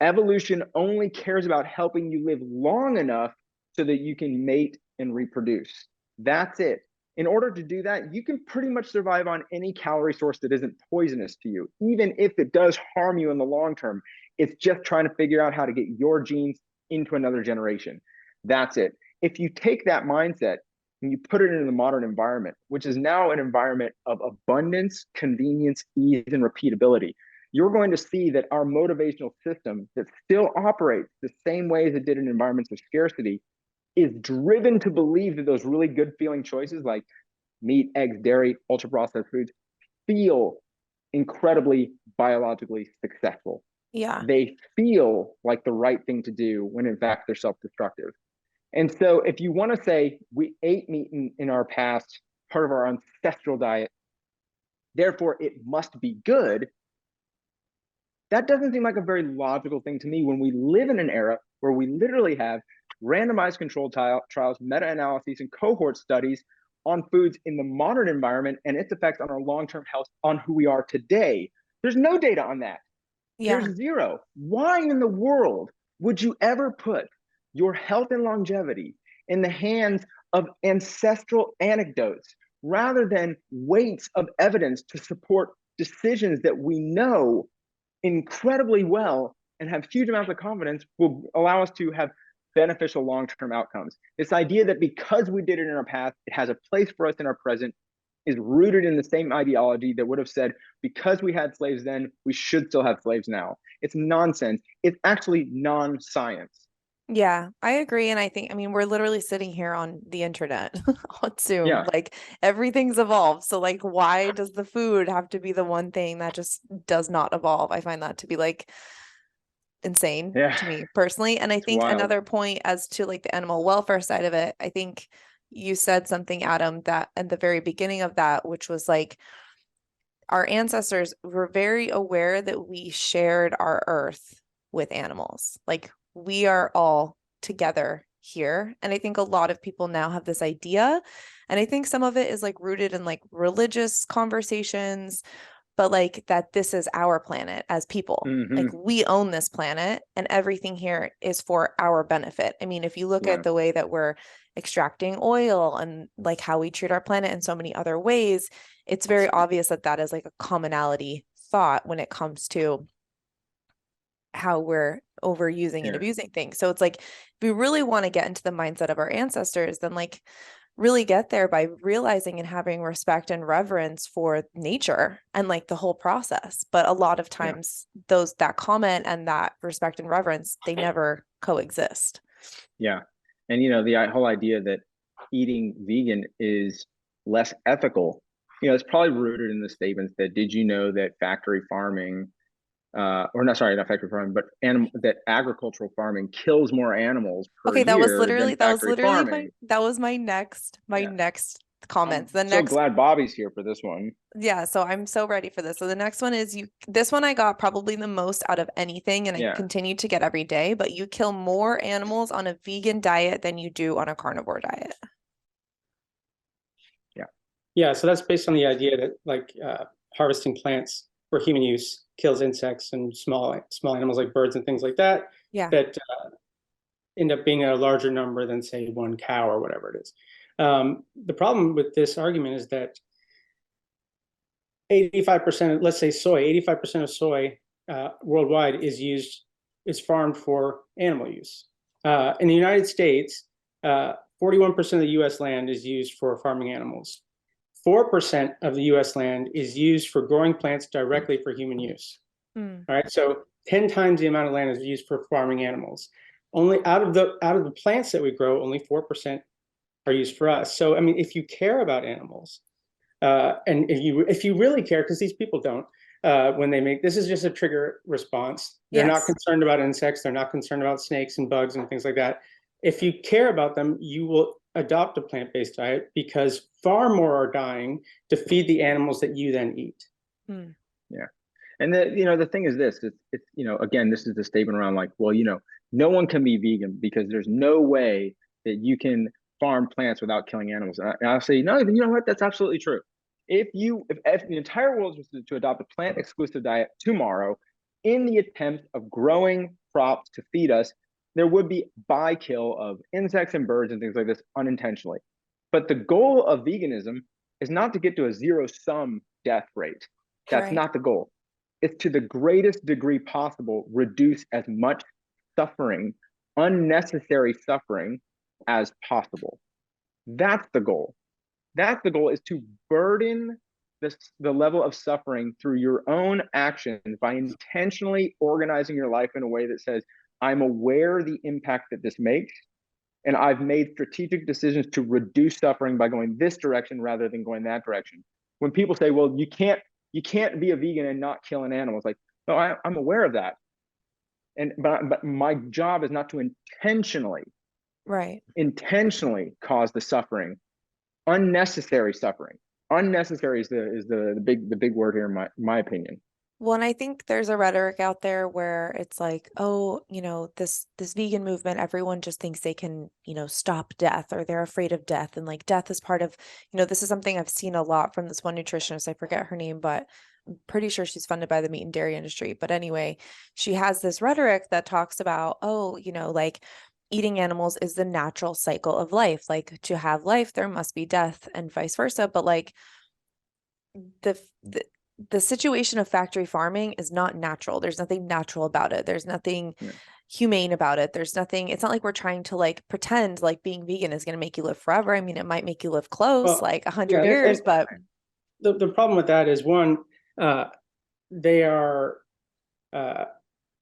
Evolution only cares about helping you live long enough so that you can mate and reproduce. That's it. In order to do that, you can pretty much survive on any calorie source that isn't poisonous to you, even if it does harm you in the long term. It's just trying to figure out how to get your genes into another generation. That's it. If you take that mindset and you put it into the modern environment, which is now an environment of abundance, convenience, ease, and repeatability, you're going to see that our motivational system that still operates the same way as it did in environments of scarcity is driven to believe that those really good feeling choices like meat, eggs, dairy, ultra processed foods feel incredibly biologically successful. Yeah. They feel like the right thing to do when in fact they're self-destructive. And so if you want to say we ate meat in our past, part of our ancestral diet, therefore it must be good, that doesn't seem like a very logical thing to me when we live in an era where we literally have randomized controlled trials, meta-analyses, and cohort studies on foods in the modern environment and its effects on our long-term health on who we are today. There's no data on that. Yeah. There's zero. Why in the world would you ever put your health and longevity in the hands of ancestral anecdotes rather than weights of evidence to support decisions that we know incredibly well and have huge amounts of confidence will allow us to have beneficial long-term outcomes? This idea that because we did it in our past, it has a place for us in our present is rooted in the same ideology that would have said, because we had slaves then, we should still have slaves now. It's nonsense. It's actually non-science. Yeah, I agree. And I think, I mean, we're literally sitting here on the internet on Zoom. Yeah. Like everything's evolved. So like, why does the food have to be the one thing that just does not evolve? I find that to be like insane to me personally. And I think wild. another point as to like the animal welfare side of it, I think you said something, Adam, that at the very beginning of that, which was like our ancestors were very aware that we shared our earth with animals. Like we are all together here. And I think a lot of people now have this idea. And I think some of it is like rooted in like religious conversations, but like that this is our planet as people. Like we own this planet and everything here is for our benefit. I mean, if you look at the way that we're extracting oil and like how we treat our planet in so many other ways, it's very obvious that that is like a commonality thought when it comes to how we're overusing and abusing things. So it's like, if we really want to get into the mindset of our ancestors, then like really get there by realizing and having respect and reverence for nature and like the whole process. But a lot of times that comment and that respect and reverence, they never coexist. Yeah. And you know, the whole idea that eating vegan is less ethical, you know, it's probably rooted in the statements that, did you know that factory farming not factory farming, but that agricultural farming kills more animals per year that was literally farming. that was my next comments. Glad Bobby's here for this one. Yeah, so I'm so ready for this. So the next one is this one I got probably the most out of anything, and I continue to get every day, but you kill more animals on a vegan diet than you do on a carnivore diet. Yeah, so that's based on the idea that like harvesting plants for human use kills insects and small animals like birds and things like that. Yeah. That end up being a larger number than say one cow or whatever it is. The problem with this argument is that 85%, let's say soy, 85% of soy worldwide is farmed for animal use. In the United States, 41% of the U.S. land is used for farming animals. 4% of the U.S. land is used for growing plants directly for human use. Mm. All right, so 10 times the amount of land is used for farming animals. Only out of the plants that we grow, only 4% are used for us. So I mean, if you care about animals, and if you really care, because these people don't, when they make this is just a trigger response. They're not Yes. concerned about insects. They're not concerned about snakes and bugs and things like that. If you care about them, you will adopt a plant-based diet because far more are dying to feed the animals that you then eat. Mm. Yeah. And the thing is this, it's again, this is the statement around like, well, no one can be vegan because there's no way that you can farm plants without killing animals. And I'll say, no, you know what? That's absolutely true. If the entire world was to adopt a plant exclusive diet tomorrow in the attempt of growing crops to feed us, there would be by-kill of insects and birds and things like this unintentionally. But the goal of veganism is not to get to a zero-sum death rate. That's Right. not the goal. It's to the greatest degree possible, reduce as much suffering, unnecessary suffering as possible. That's the goal. That's the goal, is to burden the level of suffering through your own actions by intentionally organizing your life in a way that says, I'm aware of the impact that this makes, and I've made strategic decisions to reduce suffering by going this direction rather than going that direction. When people say, well, you can't be a vegan and not kill an animal, it's like, no, I'm aware of that. But my job is not to Right. intentionally cause the suffering, unnecessary suffering. Unnecessary is the big word here in my opinion. Well, and I think there's a rhetoric out there where it's like, oh, this vegan movement, everyone just thinks they can, stop death, or they're afraid of death. And like death is part of, this is something I've seen a lot from this one nutritionist. I forget her name, but I'm pretty sure she's funded by the meat and dairy industry. But anyway, she has this rhetoric that talks about, oh, like eating animals is the natural cycle of life. Like to have life, there must be death and vice versa. But like the the situation of factory farming is not natural. There's nothing natural about it. There's nothing Yeah. humane about it. There's nothing, it's not like we're trying to like pretend like being vegan is going to make you live forever. I mean, it might make you live close, Well, like 100 yeah, years, but the problem with that is one, they are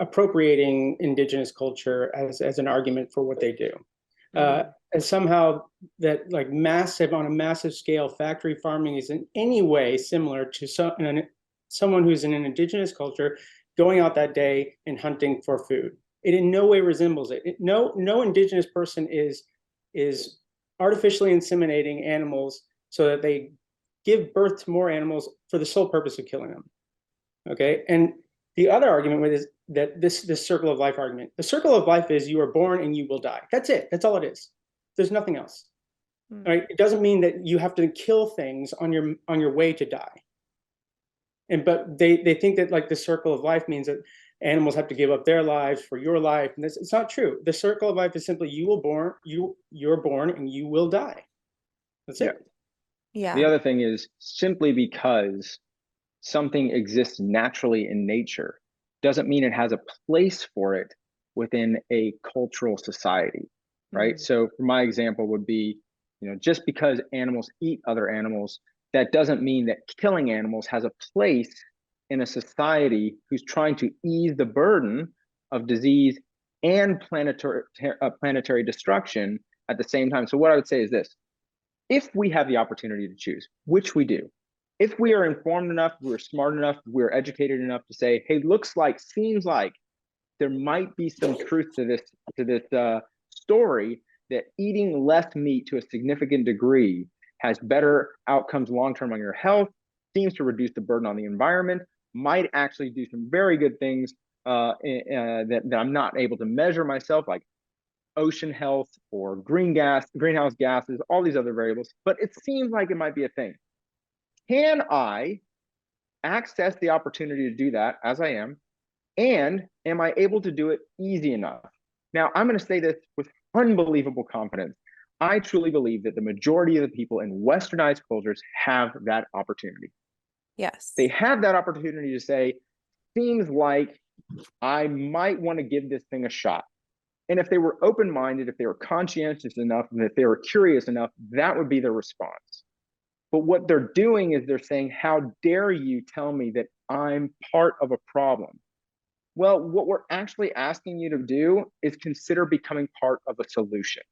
appropriating indigenous culture as an argument for what they do. And somehow that like on a massive scale, factory farming is in any way similar to someone who's in an indigenous culture going out that day and hunting for food. It in no way resembles it. No indigenous person is artificially inseminating animals so that they give birth to more animals for the sole purpose of killing them. Okay, and the other argument with is that this circle of life argument. The circle of life is you are born and you will die. That's it. That's all it is. There's nothing else. Right? It doesn't mean that you have to kill things on your way to die. But they think that like the circle of life means that animals have to give up their lives for your life, and it's not true. The circle of life is simply you're born and you will die. That's it. Yeah. The other thing is, simply because something exists naturally in nature doesn't mean it has a place for it within a cultural society, right? So for my example would be, just because animals eat other animals, that doesn't mean that killing animals has a place in a society who's trying to ease the burden of disease and planetary destruction at the same time. So what I would say is this: if we have the opportunity to choose, which we do, if we are informed enough, we're smart enough, we're educated enough to say, hey, seems like there might be some truth to this story, that eating less meat to a significant degree has better outcomes long-term on your health, seems to reduce the burden on the environment, might actually do some very good things that I'm not able to measure myself, like ocean health or greenhouse gases, all these other variables, but it seems like it might be a thing. Can I access the opportunity to do that as I am? And am I able to do it easy enough? Now, I'm going to say this with unbelievable confidence. I truly believe that the majority of the people in westernized cultures have that opportunity. Yes. They have that opportunity to say, seems like I might want to give this thing a shot. And if they were open-minded, if they were conscientious enough, and if they were curious enough, that would be their response. But what they're doing is they're saying, how dare you tell me that I'm part of a problem. Well, what we're actually asking you to do is consider becoming part of a solution.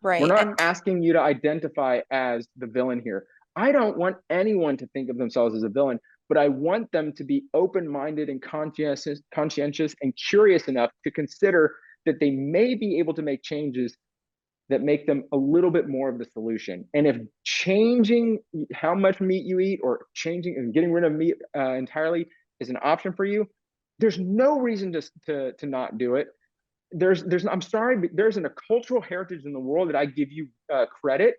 We're Right. not And asking you to identify as the villain here. I don't want anyone to think of themselves as a villain, but I want them to be open-minded and conscientious and curious enough to consider that they may be able to make changes that make them a little bit more of the solution. And if changing how much meat you eat or changing and getting rid of meat entirely is an option for you, there's no reason to not do it. I'm sorry, but there's a cultural heritage in the world that I give you credit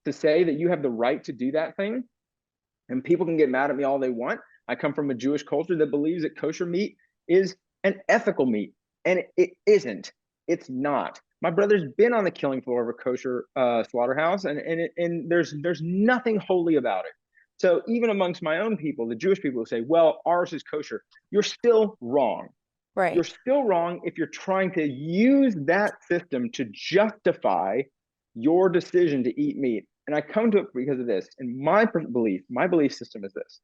to say that you have the right to do that thing. And people can get mad at me all they want. I come from a Jewish culture that believes that kosher meat is an ethical meat, and it isn't. It's not. My brother's been on the killing floor of a kosher slaughterhouse, and there's nothing holy about it. So even amongst my own people, the Jewish people, will say, "Well, ours is kosher." You're still wrong. You're right. still wrong if you're trying to use that system to justify your decision to eat meat. And I come to it because of this. And my belief system is this: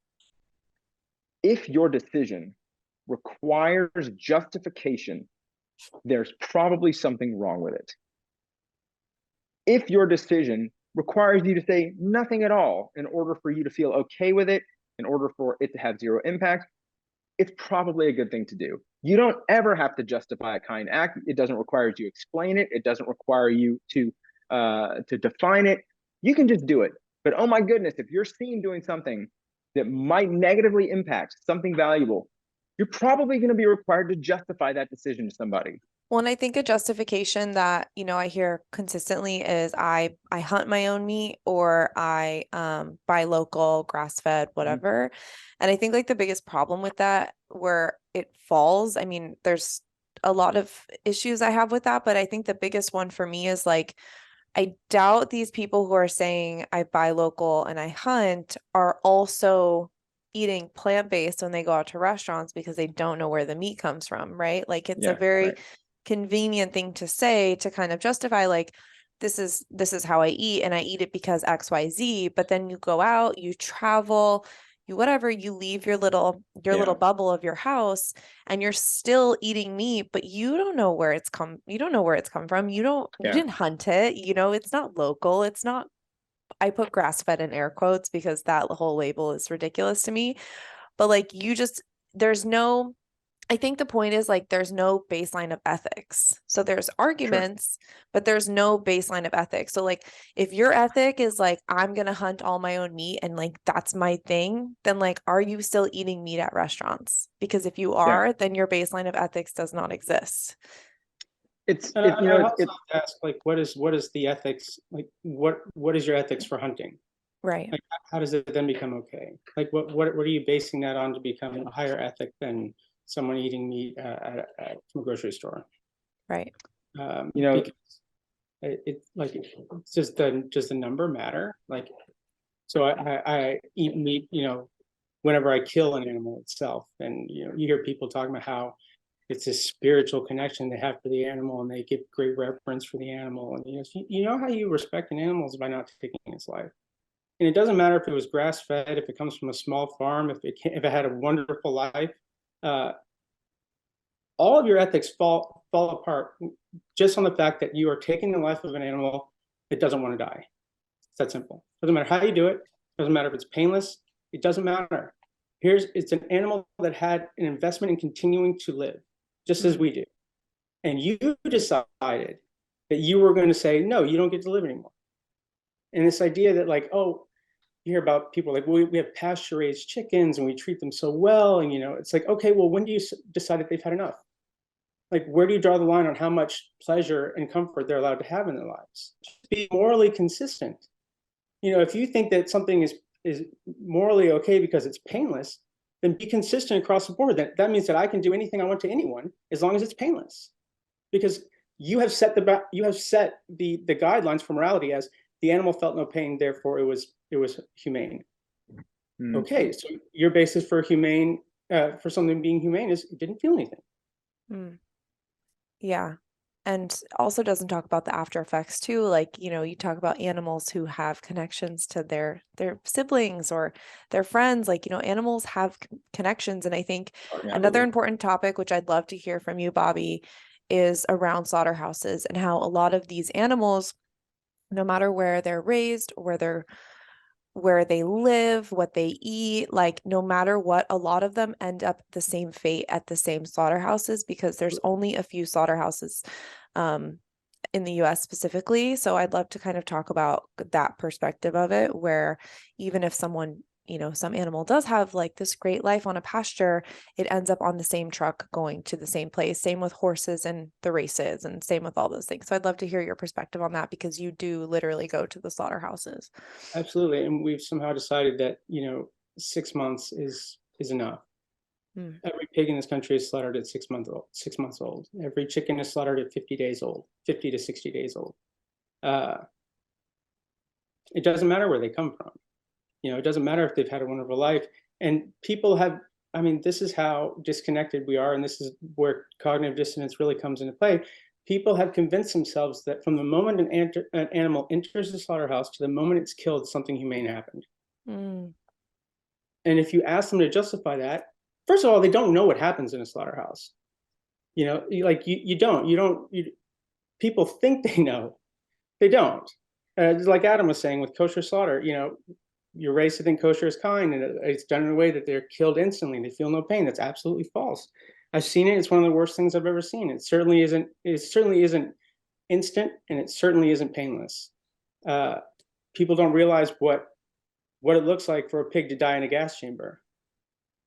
if your decision requires justification, there's probably something wrong with it. If your decision requires you to say nothing at all in order for you to feel okay with it, in order for it to have zero impact, it's probably a good thing to do. You don't ever have to justify a kind act. It doesn't require you to explain it. It doesn't require you to define it. You can just do it. But oh my goodness, if you're seen doing something that might negatively impact something valuable, you're probably going to be required to justify that decision to somebody. Well, and I think a justification that, I hear consistently is I hunt my own meat, or I buy local, grass-fed, Mhm. whatever. And I think like the biggest problem with that, where it falls, I mean, there's a lot of issues I have with that, but I think the biggest one for me is like, I doubt these people who are saying I buy local and I hunt are also eating plant-based when they go out to restaurants, because they don't know where the meat comes from, right? Like it's a Yeah, very right. convenient thing to say to kind of justify, like, this is how I eat, and I eat it because XYZ. But then you go out, you travel, you whatever, you leave your little Yeah, bubble of your house, and you're still eating meat, but you don't know where it's come from. You yeah. didn't hunt it, it's not local. It's not, I put grass fed in air quotes because that whole label is ridiculous to me. But like there's no, I think the point is like there's no baseline of ethics. So there's Sure. arguments, but there's no baseline of ethics. So like if your ethic is like I'm gonna hunt all my own meat and like that's my thing, then like are you still eating meat at restaurants? Because if you Yeah. are, then your baseline of ethics does not exist. It's And it, you I know would it's also it's like to ask, like, what is the ethics? Like, what is your ethics for hunting? Right. Like, how does it then become okay? Like, what are you basing that on to become a higher ethic than someone eating meat from a grocery store? Right. you know Because like it's just does the number matter? Like, so I eat meat, whenever I kill an animal itself, and you hear people talking about how it's a spiritual connection they have for the animal, and they give great reverence for the animal, and you know how you respect an animal is by not taking its life. And it doesn't matter if it was grass fed, if it comes from a small farm, if it had a wonderful life. Uh, all of your ethics fall apart just on the fact that you are taking the life of an animal that doesn't want to die. It's that simple. Doesn't matter how you do it. Doesn't matter if it's painless. It doesn't matter. It's an animal that had an investment in continuing to live, just as we do. And you decided that you were going to say, no, you don't get to live anymore. And this idea that, like, oh, you hear about people like, well, we have pasture raised chickens and we treat them so well. And, it's like, okay, well, when do you decide that they've had enough? Like, where do you draw the line on how much pleasure and comfort they're allowed to have in their lives? Just be morally consistent. If you think that something is morally okay because it's painless, then be consistent across the board. That means that I can do anything I want to anyone as long as it's painless, because you have set the guidelines for morality as the animal felt no pain, therefore it was humane. mm, Okay, so your basis for something being humane is it didn't feel anything. Mm. Yeah. and also doesn't talk about the after effects too. Like, you talk about animals who have connections to their siblings or their friends. Like, animals have connections. And I think another important topic, which I'd love to hear from you, Bobby, is around slaughterhouses and how a lot of these animals, no matter where they're raised, where they live, what they eat, like no matter what, a lot of them end up the same fate at the same slaughterhouses because there's only a few slaughterhouses in the US specifically. So I'd love to kind of talk about that perspective of it, where even if someone, some animal does have like this great life on a pasture, it ends up on the same truck going to the same place. Same with horses and the races, and same with all those things. So I'd love to hear your perspective on that because you do literally go to the slaughterhouses. Absolutely. And we've somehow decided that, 6 months is enough. Every pig in this country is slaughtered at 6 months old. Every chicken is slaughtered at 50 days old, 50 to 60 days old. It doesn't matter where they come from. It doesn't matter if they've had a wonderful life. And people have, this is how disconnected we are. And this is where cognitive dissonance really comes into play. People have convinced themselves that from the moment an animal enters the slaughterhouse to the moment it's killed, something humane happened. And if you ask them to justify that, first of all, they don't know what happens in a slaughterhouse. People think they know. They don't. Like Adam was saying with kosher slaughter, you're raised to think kosher is kind, and it's done in a way that they're killed instantly. They feel no pain. That's absolutely false. I've seen it. It's one of the worst things I've ever seen. It certainly isn't instant, and it certainly isn't painless. People don't realize what it looks like for a pig to die in a gas chamber,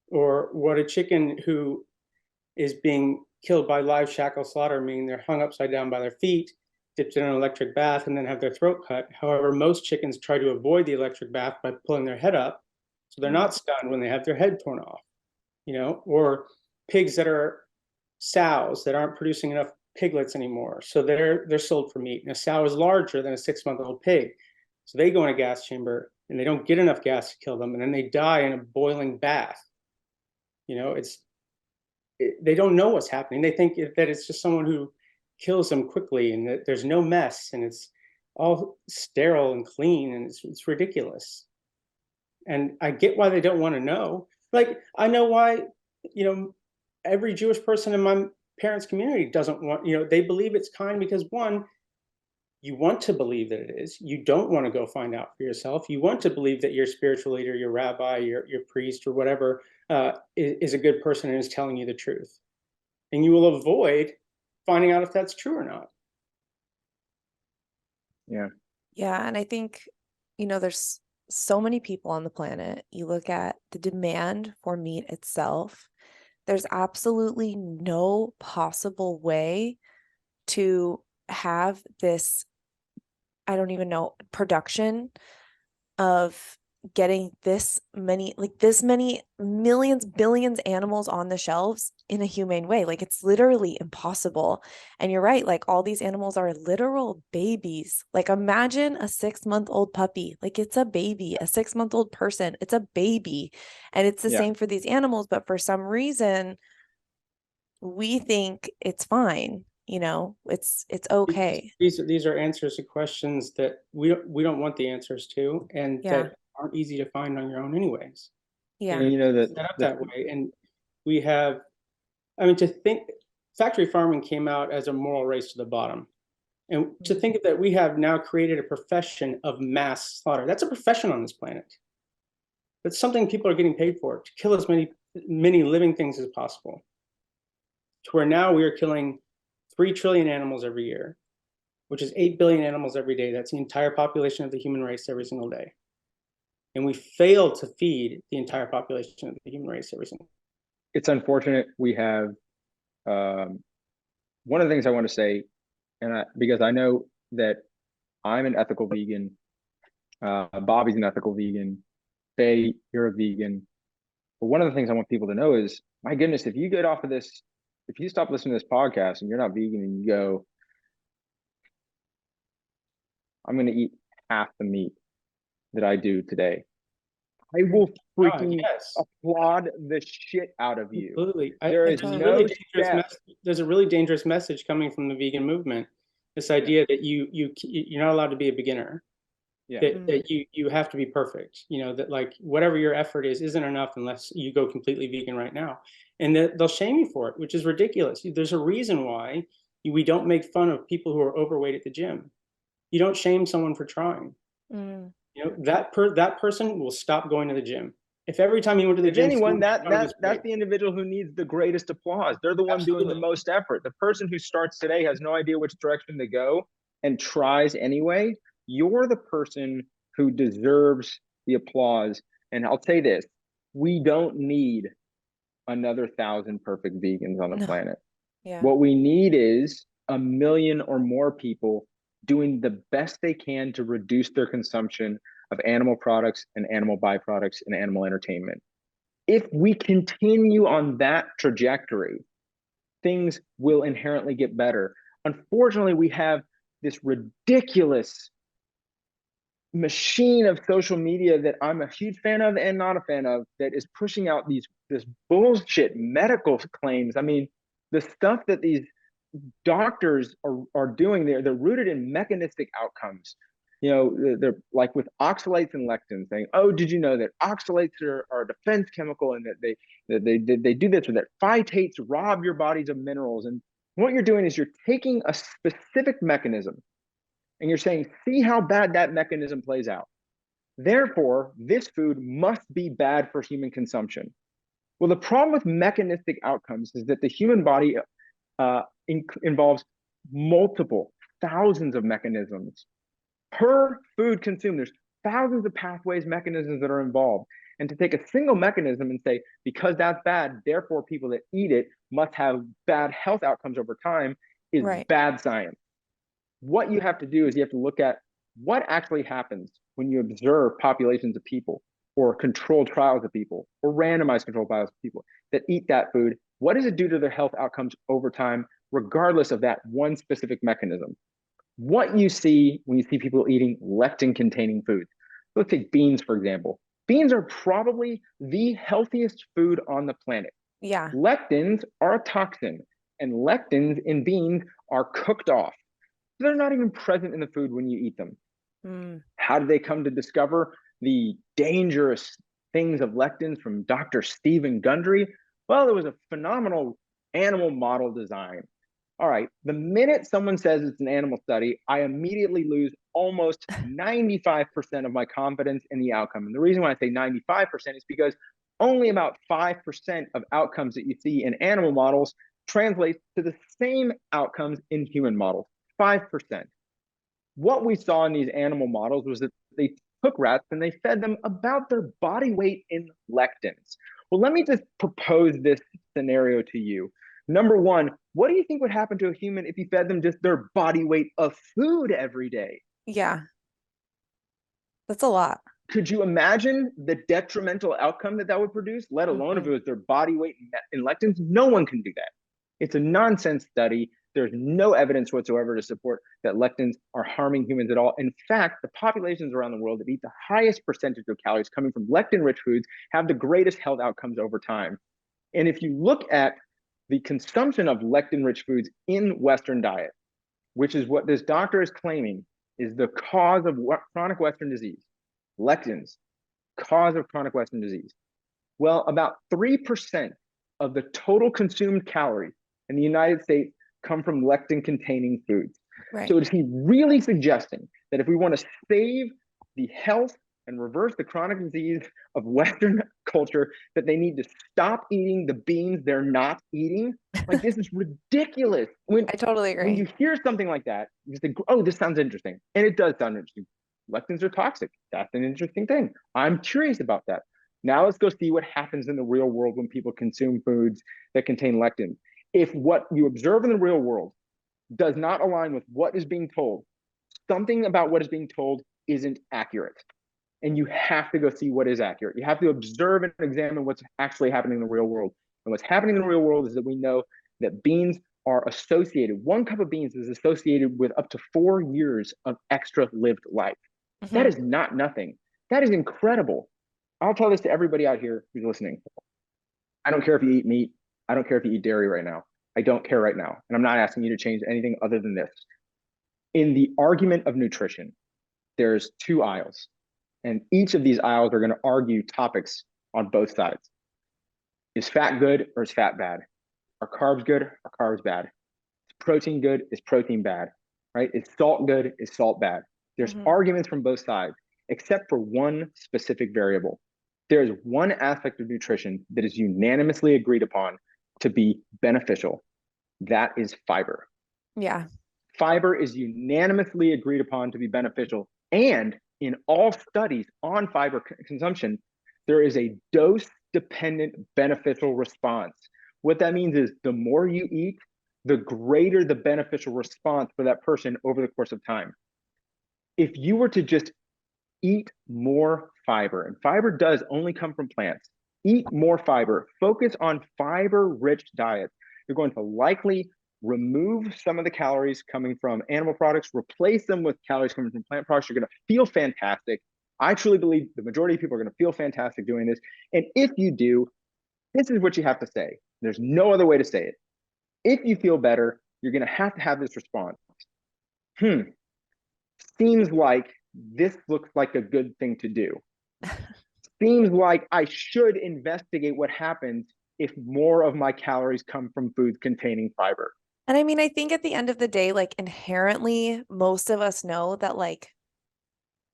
or what a chicken who is being killed by live shackle slaughter, meaning they're hung upside down by their feet, dipped in an electric bath, and then have their throat cut. However, most chickens try to avoid the electric bath by pulling their head up, so they're not stunned when they have their head torn off. Or pigs that are sows that aren't producing enough piglets anymore, so they're sold for meat. And a sow is larger than a 6-month-old pig, so they go in a gas chamber and they don't get enough gas to kill them, and then they die in a boiling bath. They don't know what's happening. They think that it's just someone who kills them quickly and that there's no mess and it's all sterile and clean, and it's ridiculous. And I get why they don't want to know. Like, I know why, every Jewish person in my parents' community doesn't want, they believe it's kind because, one, you want to believe that it is. You don't want to go find out for yourself. You want to believe that your spiritual leader, your rabbi, your priest, or whatever, is a good person and is telling you the truth. And you will avoid finding out if that's true or not. Yeah. Yeah. And I think, there's so many people on the planet. You look at the demand for meat itself, there's absolutely no possible way to have this, I don't even know, production of getting this many millions, billions billions on the shelves in a humane way. Like, it's literally impossible. And you're right, like all these animals are literal babies. Like, imagine a 6-month-old puppy. Like, it's a baby. A 6-month-old person, it's a baby. And it's the same for these animals, but for some reason we think it's fine. It's okay. These are answers to questions that we don't want the answers to, and that aren't easy to find on your own anyways. Yeah. And set up that way. And we have, to think factory farming came out as a moral race to the bottom. And to think of that, we have now created a profession of mass slaughter. That's a profession on this planet. That's something people are getting paid for, to kill as many living things as possible. To where now we are killing 3 trillion animals every year, which is 8 billion animals every day. That's the entire population of the human race every single day. And we fail to feed the entire population of the human race every single day. It's unfortunate. We have one of the things I want to say, because I know that I'm an ethical vegan, Bobby's an ethical vegan, Faye, you're a vegan. But one of the things I want people to know is, my goodness, if you get off of this, if you stop listening to this podcast and you're not vegan and you go, I'm going to eat half the meat that I do today, I will God, freaking yes, applaud the shit out of you. absolutely. There is totally no step. There's a really dangerous message coming from the vegan movement. This idea that you're not allowed to be a beginner. Yeah. That you have to be perfect. You know, that like whatever your effort is isn't enough unless you go completely vegan right now, and that they'll shame you for it, which is ridiculous. There's a reason why we don't make fun of people who are overweight at the gym. You don't shame someone for trying. Mm. You know, that person will stop going to the gym. If every time you went to the If gym, anyone, someone that's weight. the individual who needs the greatest applause. They're the one doing the Absolutely. most effort. The person who starts today has no idea which direction to go and tries anyway. You're the person who deserves the applause. And I'll say this, we don't need another 1,000 perfect vegans on the No. planet. Yeah. What we need is 1,000,000 or more people doing the best they can to reduce their consumption of animal products and animal byproducts and animal entertainment. If we continue on that trajectory, things will inherently get better. Unfortunately, we have this ridiculous machine of social media that I'm a huge fan of and not a fan of that is pushing out this bullshit medical claims. I mean, the stuff that these doctors are doing, they're rooted in mechanistic outcomes. You know, they're like with oxalates and lectins saying, oh, did you know that oxalates are a defense chemical and that they do this, or that phytates rob your bodies of minerals. And what you're doing is you're taking a specific mechanism and you're saying, see how bad that mechanism plays out. Therefore, this food must be bad for human consumption. Well, the problem with mechanistic outcomes is that the human body involves multiple thousands of mechanisms per food consumed. There's thousands of pathways, mechanisms that are involved. And to take a single mechanism and say, because that's bad, therefore people that eat it must have bad health outcomes over time is bad science. What you have to do is you have to look at what actually happens when you observe populations of people or controlled trials of people or randomized controlled trials of people that eat that food. What does it do to their health outcomes over time, regardless of that one specific mechanism? What you see when you see people eating lectin-containing foods. Let's take beans, for example. Beans are probably the healthiest food on the planet. Yeah. Lectins are a toxin, and lectins in beans are cooked off. They're not even present in the food when you eat them. How did they come to discover the dangerous things of lectins from Dr. Stephen Gundry? Well, it was a phenomenal animal model design. All right, the minute someone says it's an animal study, I immediately lose almost 95% of my confidence in the outcome. And the reason why I say 95% is because only about 5% of outcomes that you see in animal models translate to the same outcomes in human models. 5%. What we saw in these animal models was that they took rats and they fed them about their body weight in lectins. Well, let me just propose this scenario to you. Number one, what do you think would happen to a human if you fed them just their body weight of food every day? Yeah. That's a lot. Could you imagine the detrimental outcome that would produce, let alone if it was their body weight in lectins? No one can do that. It's a nonsense study. There's no evidence whatsoever to support that lectins are harming humans at all. In fact, the populations around the world that eat the highest percentage of calories coming from lectin-rich foods have the greatest health outcomes over time. And if you look at the consumption of lectin-rich foods in Western diet, which is what this doctor is claiming is the cause of chronic Western disease, lectins, cause of chronic Western disease. Well, about 3% of the total consumed calories in the United States come from lectin-containing foods. Right. So is he really suggesting that if we want to save the health and reverse the chronic disease of Western culture, that they need to stop eating the beans they're not eating? Like, this is ridiculous. I totally agree. When you hear something like that, you think, oh, this sounds interesting. And it does sound interesting. Lectins are toxic. That's an interesting thing. I'm curious about that. Now let's go see what happens in the real world when people consume foods that contain lectins. If what you observe in the real world does not align with what is being told, something about what is being told isn't accurate. And you have to go see what is accurate. You have to observe and examine what's actually happening in the real world. And what's happening in the real world is that we know that beans are associated, 1 cup of beans is associated with up to 4 years of extra lived life. That is not nothing. That is incredible. I'll tell this to everybody out here who's listening. I don't care if you eat meat. I don't care if you eat dairy right now. I don't care right now. And I'm not asking you to change anything other than this. In the argument of nutrition, there's two aisles, and each of these aisles are going to argue topics on both sides. Is fat good or is fat bad? Are carbs good? Are carbs bad? Is protein good? Is protein bad? Right? Is salt good? Is salt bad? There's arguments from both sides, except for one specific variable. There is one aspect of nutrition that is unanimously agreed upon to be beneficial. That is fiber. Yeah. Fiber is unanimously agreed upon to be beneficial. And in all studies on fiber consumption, there is a dose-dependent beneficial response. What that means is the more you eat, the greater the beneficial response for that person over the course of time. If you were to just eat more fiber, and fiber does only come from plants, eat more fiber, focus on fiber-rich diets, you're going to likely remove some of the calories coming from animal products, replace them with calories coming from plant products. You're going to feel fantastic. I truly believe the majority of people are going to feel fantastic doing this. And if you do, this is what you have to say. There's no other way to say it. If you feel better, you're going to have this response. Seems like this looks like a good thing to do. Seems like I should investigate what happens if more of my calories come from foods containing fiber. And I mean, I think at the end of the day, like inherently, most of us know that like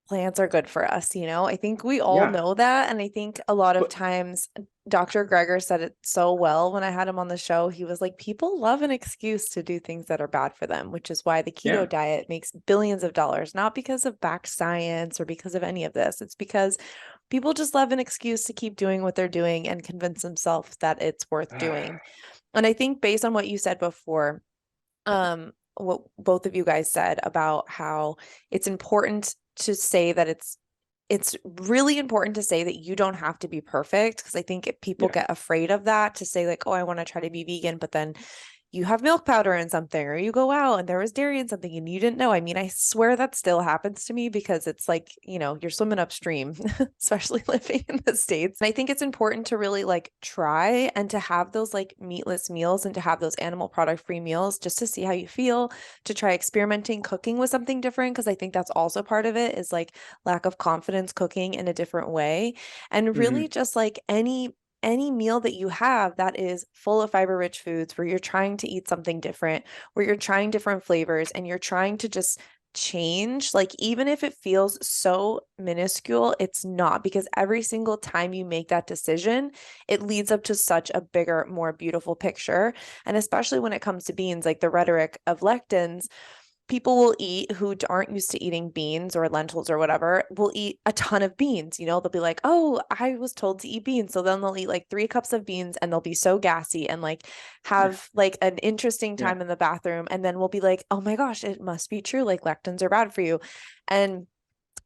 plants are good for us, you know? I think we all know that. And I think a lot of times Dr. Greger said it so well when I had him on the show. He was like, people love an excuse to do things that are bad for them, which is why the keto diet makes billions of dollars, not because of backed science or because of any of this. It's because people just love an excuse to keep doing what they're doing and convince themselves that it's worth doing. And I think based on what you said before, what both of you guys said about how it's important to say that it's really important to say that you don't have to be perfect, because I think people get afraid of that, to say like, oh, I want to try to be vegan, but then you have milk powder in something, or you go out and there was dairy in something and you didn't know. I mean, I swear that still happens to me, because it's like, you know, you're swimming upstream, especially living in the States. And I think it's important to really like try and to have those like meatless meals and to have those animal product free meals just to see how you feel, to try experimenting cooking with something different. Cause I think that's also part of it, is like lack of confidence cooking in a different way. And really just like any meal that you have that is full of fiber rich foods, where you're trying to eat something different, where you're trying different flavors and you're trying to just change, like even if it feels so minuscule, it's not, because every single time you make that decision, it leads up to such a bigger, more beautiful picture. And especially when it comes to beans, like the rhetoric of lectins, people will eat who aren't used to eating beans or lentils or whatever, will eat a ton of beans. You know, they'll be like, oh, I was told to eat beans. So then they'll eat like 3 cups of beans and they'll be so gassy and like have like an interesting time in the bathroom. And then we'll be like, oh my gosh, it must be true. Like lectins are bad for you. And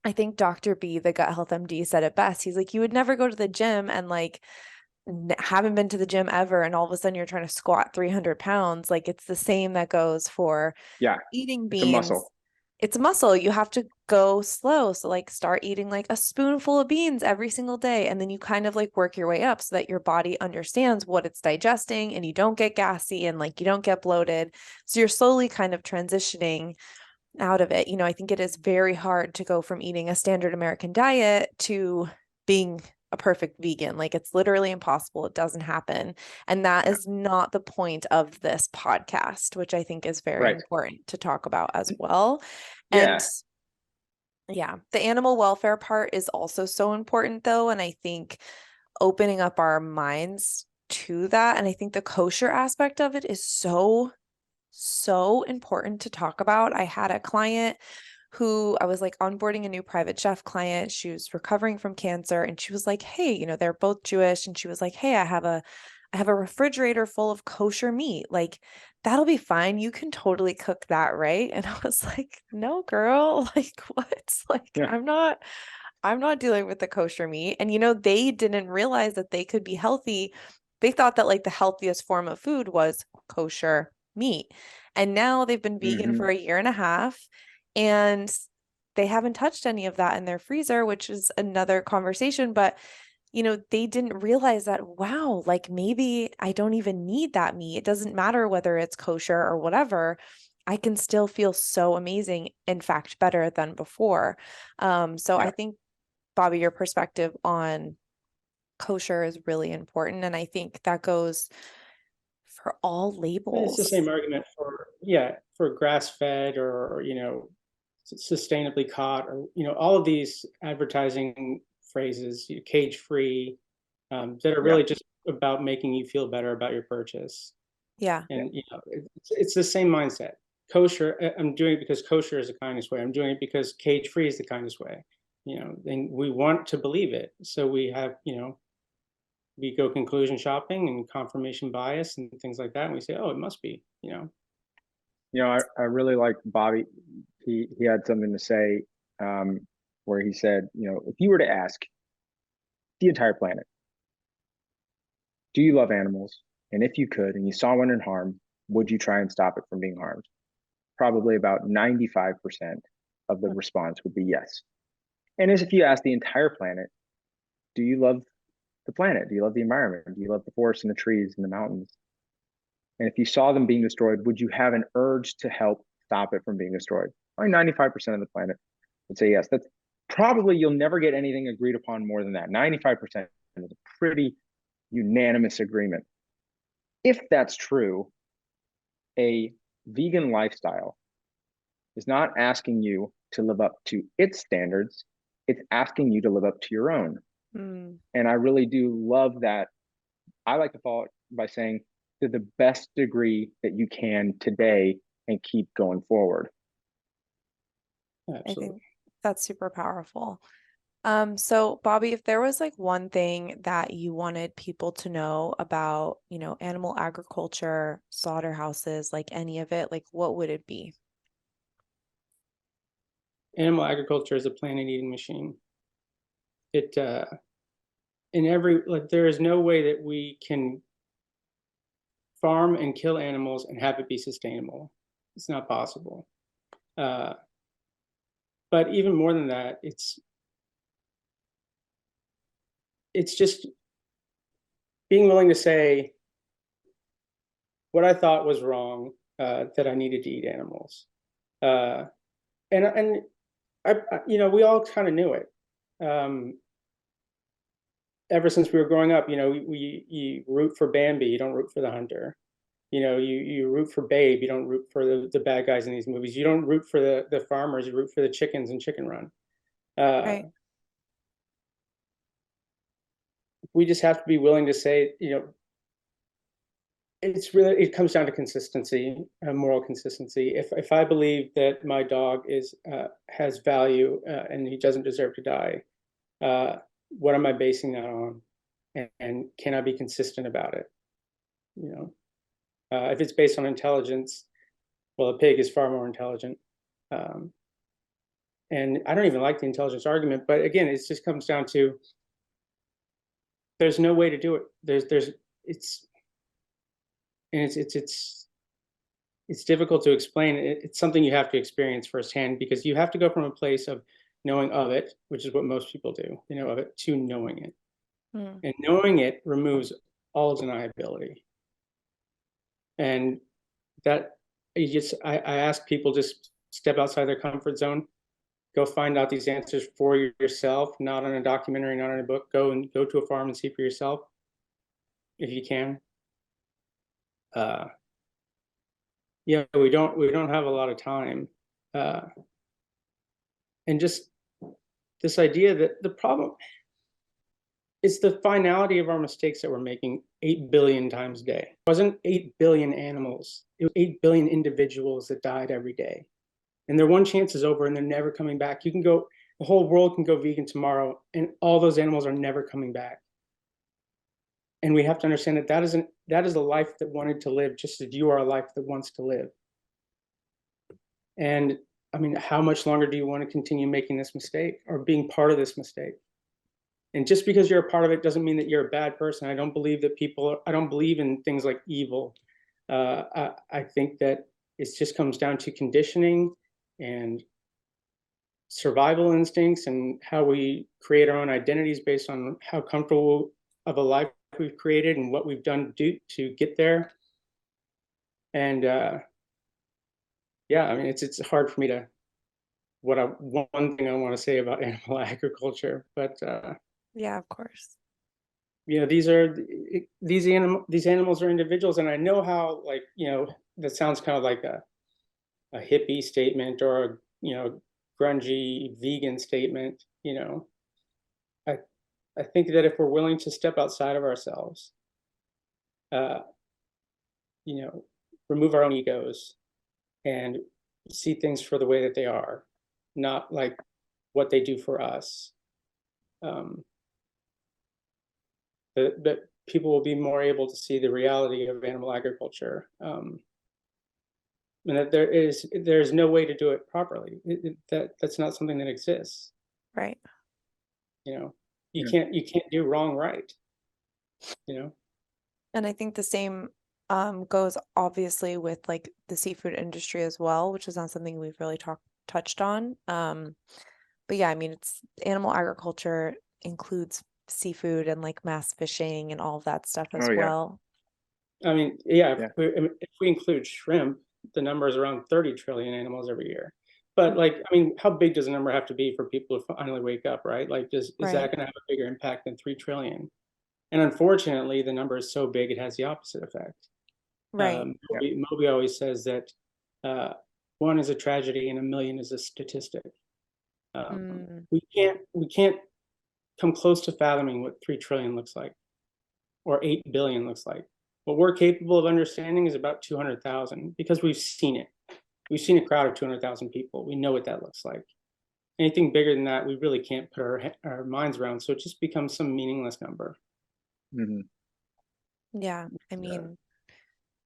I think Dr. B, the gut health MD, said it best. He's like, you would never go to the gym and like haven't been to the gym ever, and all of a sudden you're trying to squat 300 pounds. Like it's the same that goes for eating beans. It's a muscle. It's a muscle. You have to go slow. So like start eating like a spoonful of beans every single day. And then you kind of like work your way up so that your body understands what it's digesting and you don't get gassy and like you don't get bloated. So you're slowly kind of transitioning out of it. You know, I think it is very hard to go from eating a standard American diet to being a perfect vegan. Like it's literally impossible. It doesn't happen. And that is not the point of this podcast, which I think is very important to talk about as well. And the animal welfare part is also so important though. And I think opening up our minds to that, and I think the kosher aspect of it is so important to talk about. I had a client who I was like onboarding a new private chef client. She was recovering from cancer, and she was like, hey, you know, they're both Jewish. And she was like, hey, I have a refrigerator full of kosher meat. Like that'll be fine. You can totally cook that, right? And I was like, no, girl, like what? Like I'm not dealing with the kosher meat. And, you know, they didn't realize that they could be healthy. They thought that like the healthiest form of food was kosher meat. And now they've been vegan for a year and a half, and they haven't touched any of that in their freezer, which is another conversation. But they didn't realize that, wow, like maybe I don't even need that meat. It doesn't matter whether it's kosher or whatever. I can still feel so amazing, in fact, better than before. So Yeah. I think, Bobby, your perspective on kosher is really important. And I think that goes for all It's the labels. same argument for grass-fed or, sustainably caught, or, all of these advertising phrases, cage-free, that are Yeah. really just about making you feel better about your purchase. Yeah. Yeah. And, it's the same mindset. Kosher, I'm doing it because kosher is the kindest way. I'm doing it because cage-free is the kindest way. And we want to believe it. So we have, we go conclusion shopping and confirmation bias and things like that. And we say, oh, it must be. I really like Bobby. He had something to say, where he said, if you were to ask the entire planet, do you love animals? And if you could, and you saw one in harm, would you try and stop it from being harmed? Probably about 95% of the response would be yes. And as if you ask the entire planet, do you love the planet? Do you love the environment? Do you love the forests and the trees and the mountains? And if you saw them being destroyed, would you have an urge to help stop it from being destroyed? Only 95% of the planet would say yes. That's probably, you'll never get anything agreed upon more than that. 95% is a pretty unanimous agreement. If that's true, a vegan lifestyle is not asking you to live up to its standards, it's asking you to live up to your own. Mm, And I really do love that. I like to follow it by saying, to the best degree that you can today and keep going forward. I Absolutely. think that's super powerful. So Bobby, if there was like one thing that you wanted people to know about, animal agriculture, slaughterhouses, like any of it, like what would it be? Animal agriculture is a planet-eating machine. It there is no way that we can farm and kill animals and have it be sustainable. It's not possible. But even more than that, it's just being willing to say what I thought was wrong, that I needed to eat animals. And we all kind of knew it. Ever since we were growing up, you root for Bambi, you don't root for the hunter. You root for Babe, you don't root for the bad guys in these movies. You don't root for the farmers, you root for the chickens in Chicken Run. Right. We just have to be willing to say, it comes down to consistency, moral consistency. If I believe that my dog has value, and he doesn't deserve to die, what am I basing that on? And can I be consistent about it? If it's based on intelligence, well, a pig is far more intelligent. And I don't even like the intelligence argument, but again, it just comes down to there's no way to do it. It's difficult to explain. It's something you have to experience firsthand, because you have to go from a place of knowing of it, which is what most people do, of it, to knowing it. Mm. And knowing it removes all deniability. And that I ask people, just step outside their comfort zone, go find out these answers for yourself, not on a documentary, not in a book. Go to a farm and see for yourself if you can. We don't have a lot of time, and just this idea that the problem is the finality of our mistakes that we're making 8 billion times a day. It wasn't 8 billion animals, it was 8 billion individuals that died every day, and their one chance is over and they're never coming back. The whole world can go vegan tomorrow and all those animals are never coming back. And we have to understand that is a life that wanted to live just as you are a life that wants to live. And I mean, how much longer do you want to continue making this mistake or being part of this mistake? And just because you're a part of it doesn't mean that you're a bad person. I don't believe in things like evil. I think that it just comes down to conditioning and survival instincts and how we create our own identities based on how comfortable of a life we've created and what we've done to get there. And yeah, I mean, it's hard for me to one thing I want to say about animal agriculture, but yeah, of course. you know, these animals are individuals, and I know how, like, you know, that sounds kind of like a hippie statement or a, you know, grungy vegan statement. You know, I think that if we're willing to step outside of ourselves, uh, you know, remove our own egos and see things for the way that they are, not like what they do for us, that people will be more able to see the reality of animal agriculture, and that there's no way to do it properly. That's not something that exists. Right. You know, Yeah. you can't do wrong right. You know. And I think the same goes obviously with like the seafood industry as well, which is not something we've really touched on. But yeah, I mean, it's animal agriculture includes seafood and like mass fishing and all of that stuff as Oh yeah. well. I mean, yeah, Yeah. if we include shrimp, the number is around 30 trillion animals every year. But like, I mean, how big does the number have to be for people to finally wake up, right? Like, is Right. that going to have a bigger impact than 3 trillion? And unfortunately, the number is so big, it has the opposite effect. Right. Moby always says that one is a tragedy and a million is a statistic. We can't come close to fathoming what 3 trillion looks like or 8 billion looks like. What we're capable of understanding is about 200,000 because we've seen it. We've seen a crowd of 200,000 people. We know what that looks like. Anything bigger than that, we really can't put our minds around. So it just becomes some meaningless number. Mm-hmm. Yeah. I mean,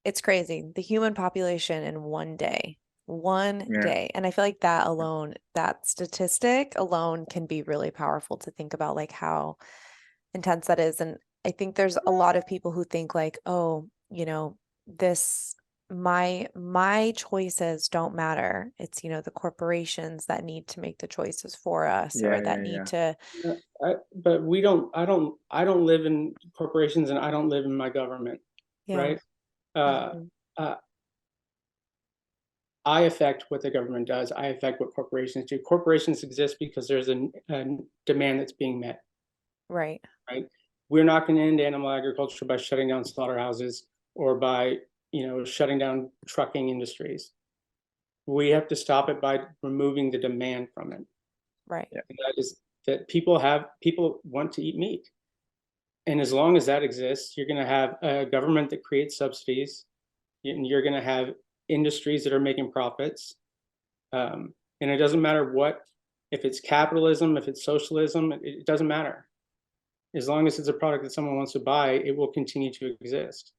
it's crazy. The human population in one day. And I feel like that alone, that statistic alone can be really powerful to think about like how intense that is. And I think there's a lot of people who think like, oh, you know, this my choices don't matter. It's, you know, the corporations that need to make the choices for us or that need to. But I don't live in corporations and I don't live in my government, right? I affect what the government does. I affect what corporations do. Corporations exist because there's a demand that's being met. Right. Right. We're not going to end animal agriculture by shutting down slaughterhouses or by, you know, shutting down trucking industries. We have to stop it by removing the demand from it. Right. And that is that people want to eat meat. And as long as that exists, you're going to have a government that creates subsidies, and you're going to have industries that are making profits. And it doesn't matter if it's capitalism, if it's socialism, it doesn't matter. As long as it's a product that someone wants to buy, it will continue to exist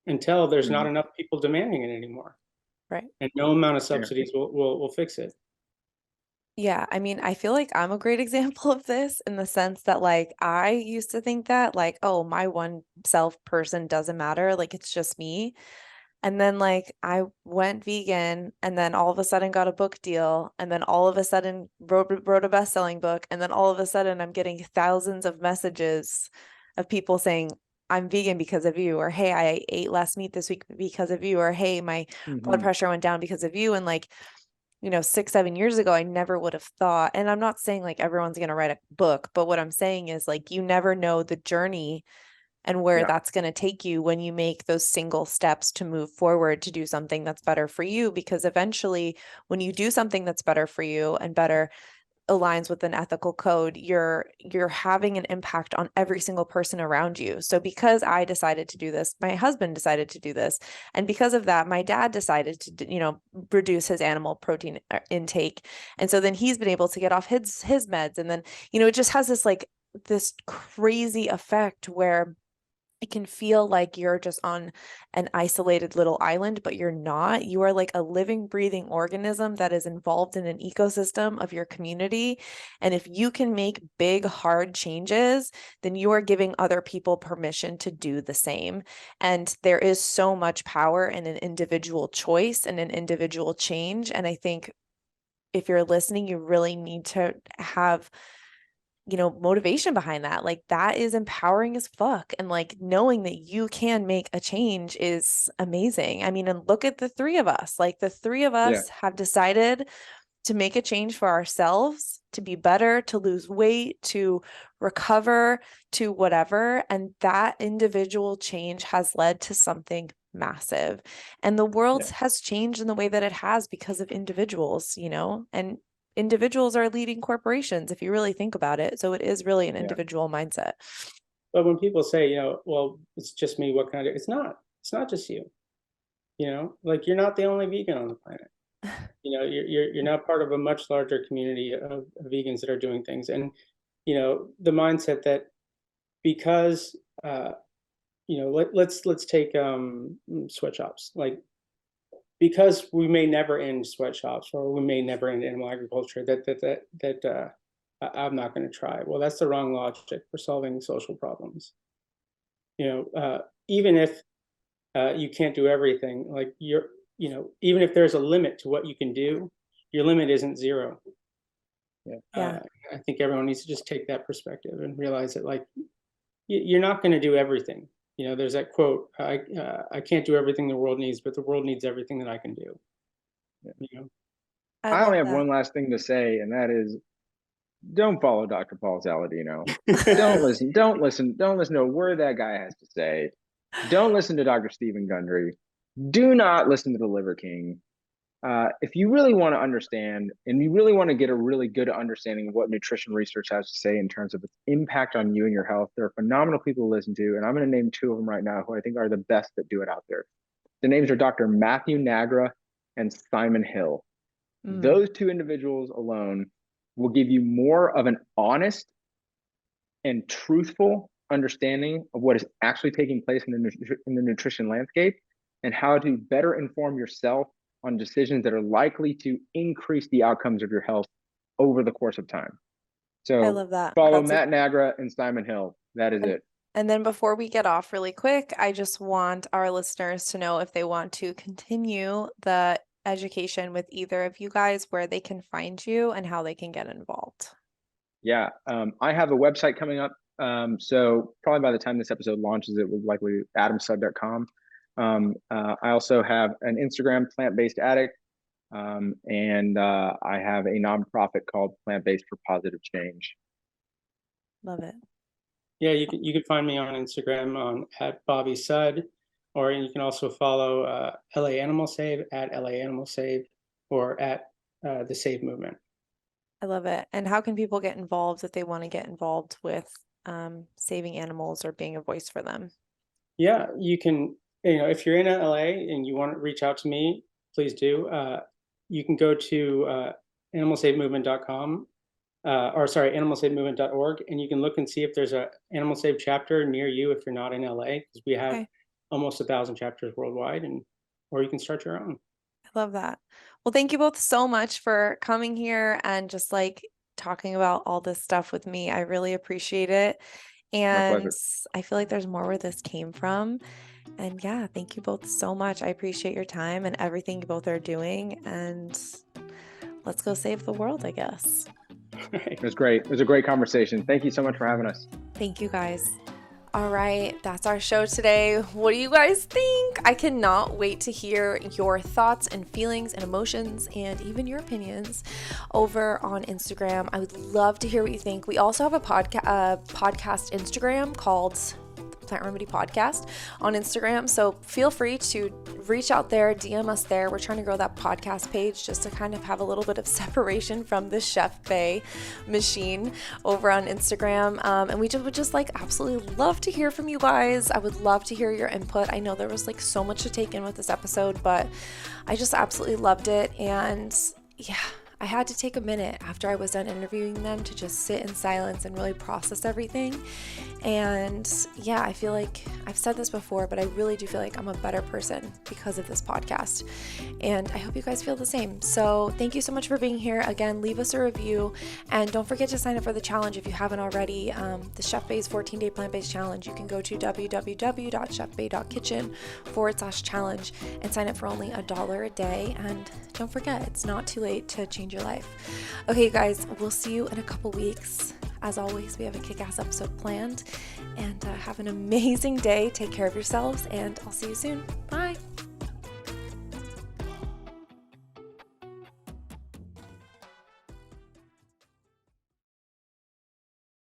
until there's not enough people demanding it anymore. Right. And no amount of subsidies will fix it. Yeah, I mean, I feel like I'm a great example of this in the sense that like I used to think that like, oh, my one self person doesn't matter, like it's just me. And then like I went vegan and then all of a sudden got a book deal and then all of a sudden wrote a best-selling book and then all of a sudden I'm getting thousands of messages of people saying I'm vegan because of you, or hey, I ate less meat this week because of you, or hey, my blood pressure went down because of you. And like, you know, 6-7 years ago, I never would have thought, and I'm not saying like everyone's going to write a book, but what I'm saying is like, you never know the journey and where that's going to take you when you make those single steps to move forward to do something that's better for you. Because eventually when you do something that's better for you and better aligns with an ethical code, you're having an impact on every single person around you. So because I decided to do this, my husband decided to do this, and because of that, my dad decided to, you know, reduce his animal protein intake, and so then he's been able to get off his meds, and then, you know, it just has this like this crazy effect where it can feel like you're just on an isolated little island, but you're not. You are like a living, breathing organism that is involved in an ecosystem of your community. And if you can make big, hard changes, then you are giving other people permission to do the same. And there is so much power in an individual choice and an individual change. And I think if you're listening, you really need to have, motivation behind that. Like, that is empowering as fuck. And like, knowing that you can make a change is amazing. I mean, and look at the three of us. Like, the three of Yeah. us have decided to make a change for ourselves, to be better, to lose weight, to recover, to whatever. And that individual change has led to something massive. And the world has changed in the way that it has because of individuals, and individuals are leading corporations, if you really think about it. So it is really an individual mindset. But when people say, well, it's just me, what can I do? It's not just you, like, you're not the only vegan on the planet. You're now part of a much larger community of vegans that are doing things. And, the mindset that because, let's take sweatshops. Like, because we may never end sweatshops, or we may never end animal agriculture, that I'm not going to try. Well, that's the wrong logic for solving social problems. Even if you can't do everything, like even if there's a limit to what you can do, your limit isn't zero. I think everyone needs to just take that perspective and realize that, like, you're not going to do everything. There's that quote, I can't do everything the world needs, but the world needs everything that I can do. I only have one last thing to say, and that is, don't follow Dr. Paul Saladino. Don't listen to a word that guy has to say. Don't listen to Dr. Stephen Gundry. Do not listen to the Liver King. If you really want to understand, and you really want to get a really good understanding of what nutrition research has to say in terms of its impact on you and your health, there are phenomenal people to listen to, and I'm going to name two of them right now who I think are the best that do it out there. The names are Dr. Matthew Nagra and Simon Hill. Those two individuals alone will give you more of an honest and truthful understanding of what is actually taking place in the nutrition landscape, and how to better inform yourself on decisions that are likely to increase the outcomes of your health over the course of time. So I love that. Follow Matt Nagra and Simon Hill. That is it. And then before we get off really quick, I just want our listeners to know if they want to continue the education with either of you guys, where they can find you and how they can get involved. Yeah, I have a website coming up. So probably by the time this episode launches, it will likely be adamsud.com. I also have an Instagram, Plant-Based Addict, and I have a nonprofit called Plant-Based for Positive Change. Love it. Yeah, you can find me on Instagram at Bobby Sud, or you can also follow LA Animal Save at LA Animal Save, or at the Save Movement. I love it. And how can people get involved if they want to get involved with saving animals or being a voice for them? Yeah, you can. If you're in LA and you want to reach out to me, please do. You can go to animalsavemovement.com. animalsavemovement.org, and you can look and see if there's a Animal Save chapter near you if you're not in LA, because we have almost 1,000 chapters worldwide, or you can start your own. I love that. Well, thank you both so much for coming here and just like talking about all this stuff with me. I really appreciate it. And I feel like there's more where this came from. And yeah, thank you both so much. I appreciate your time and everything you both are doing. And let's go save the world, I guess. It was great. It was a great conversation. Thank you so much for having us. Thank you, guys. All right, that's our show today. What do you guys think? I cannot wait to hear your thoughts and feelings and emotions and even your opinions over on Instagram. I would love to hear what you think. We also have a podcast Instagram called Plant Remedy Podcast on Instagram. So feel free to reach out there, DM us there. We're trying to grow that podcast page just to kind of have a little bit of separation from the Chef Bay machine over on Instagram. And we would just like absolutely love to hear from you guys. I would love to hear your input. I know there was like so much to take in with this episode, but I just absolutely loved it. And yeah, I had to take a minute after I was done interviewing them to just sit in silence and really process everything. And yeah, I feel like I've said this before, but I really do feel like I'm a better person because of this podcast. And I hope you guys feel the same. So thank you so much for being here. Again, leave us a review and don't forget to sign up for the challenge if you haven't already. The Chef Bay's 14-day plant-based challenge. You can go to www.chefbay.kitchen/challenge and sign up for only $1 a day. And don't forget, it's not too late to change change your life. Okay, you guys, we'll see you in a couple weeks. As always, we have a kick-ass episode planned, and have an amazing day. Take care of yourselves, and I'll see you soon. Bye.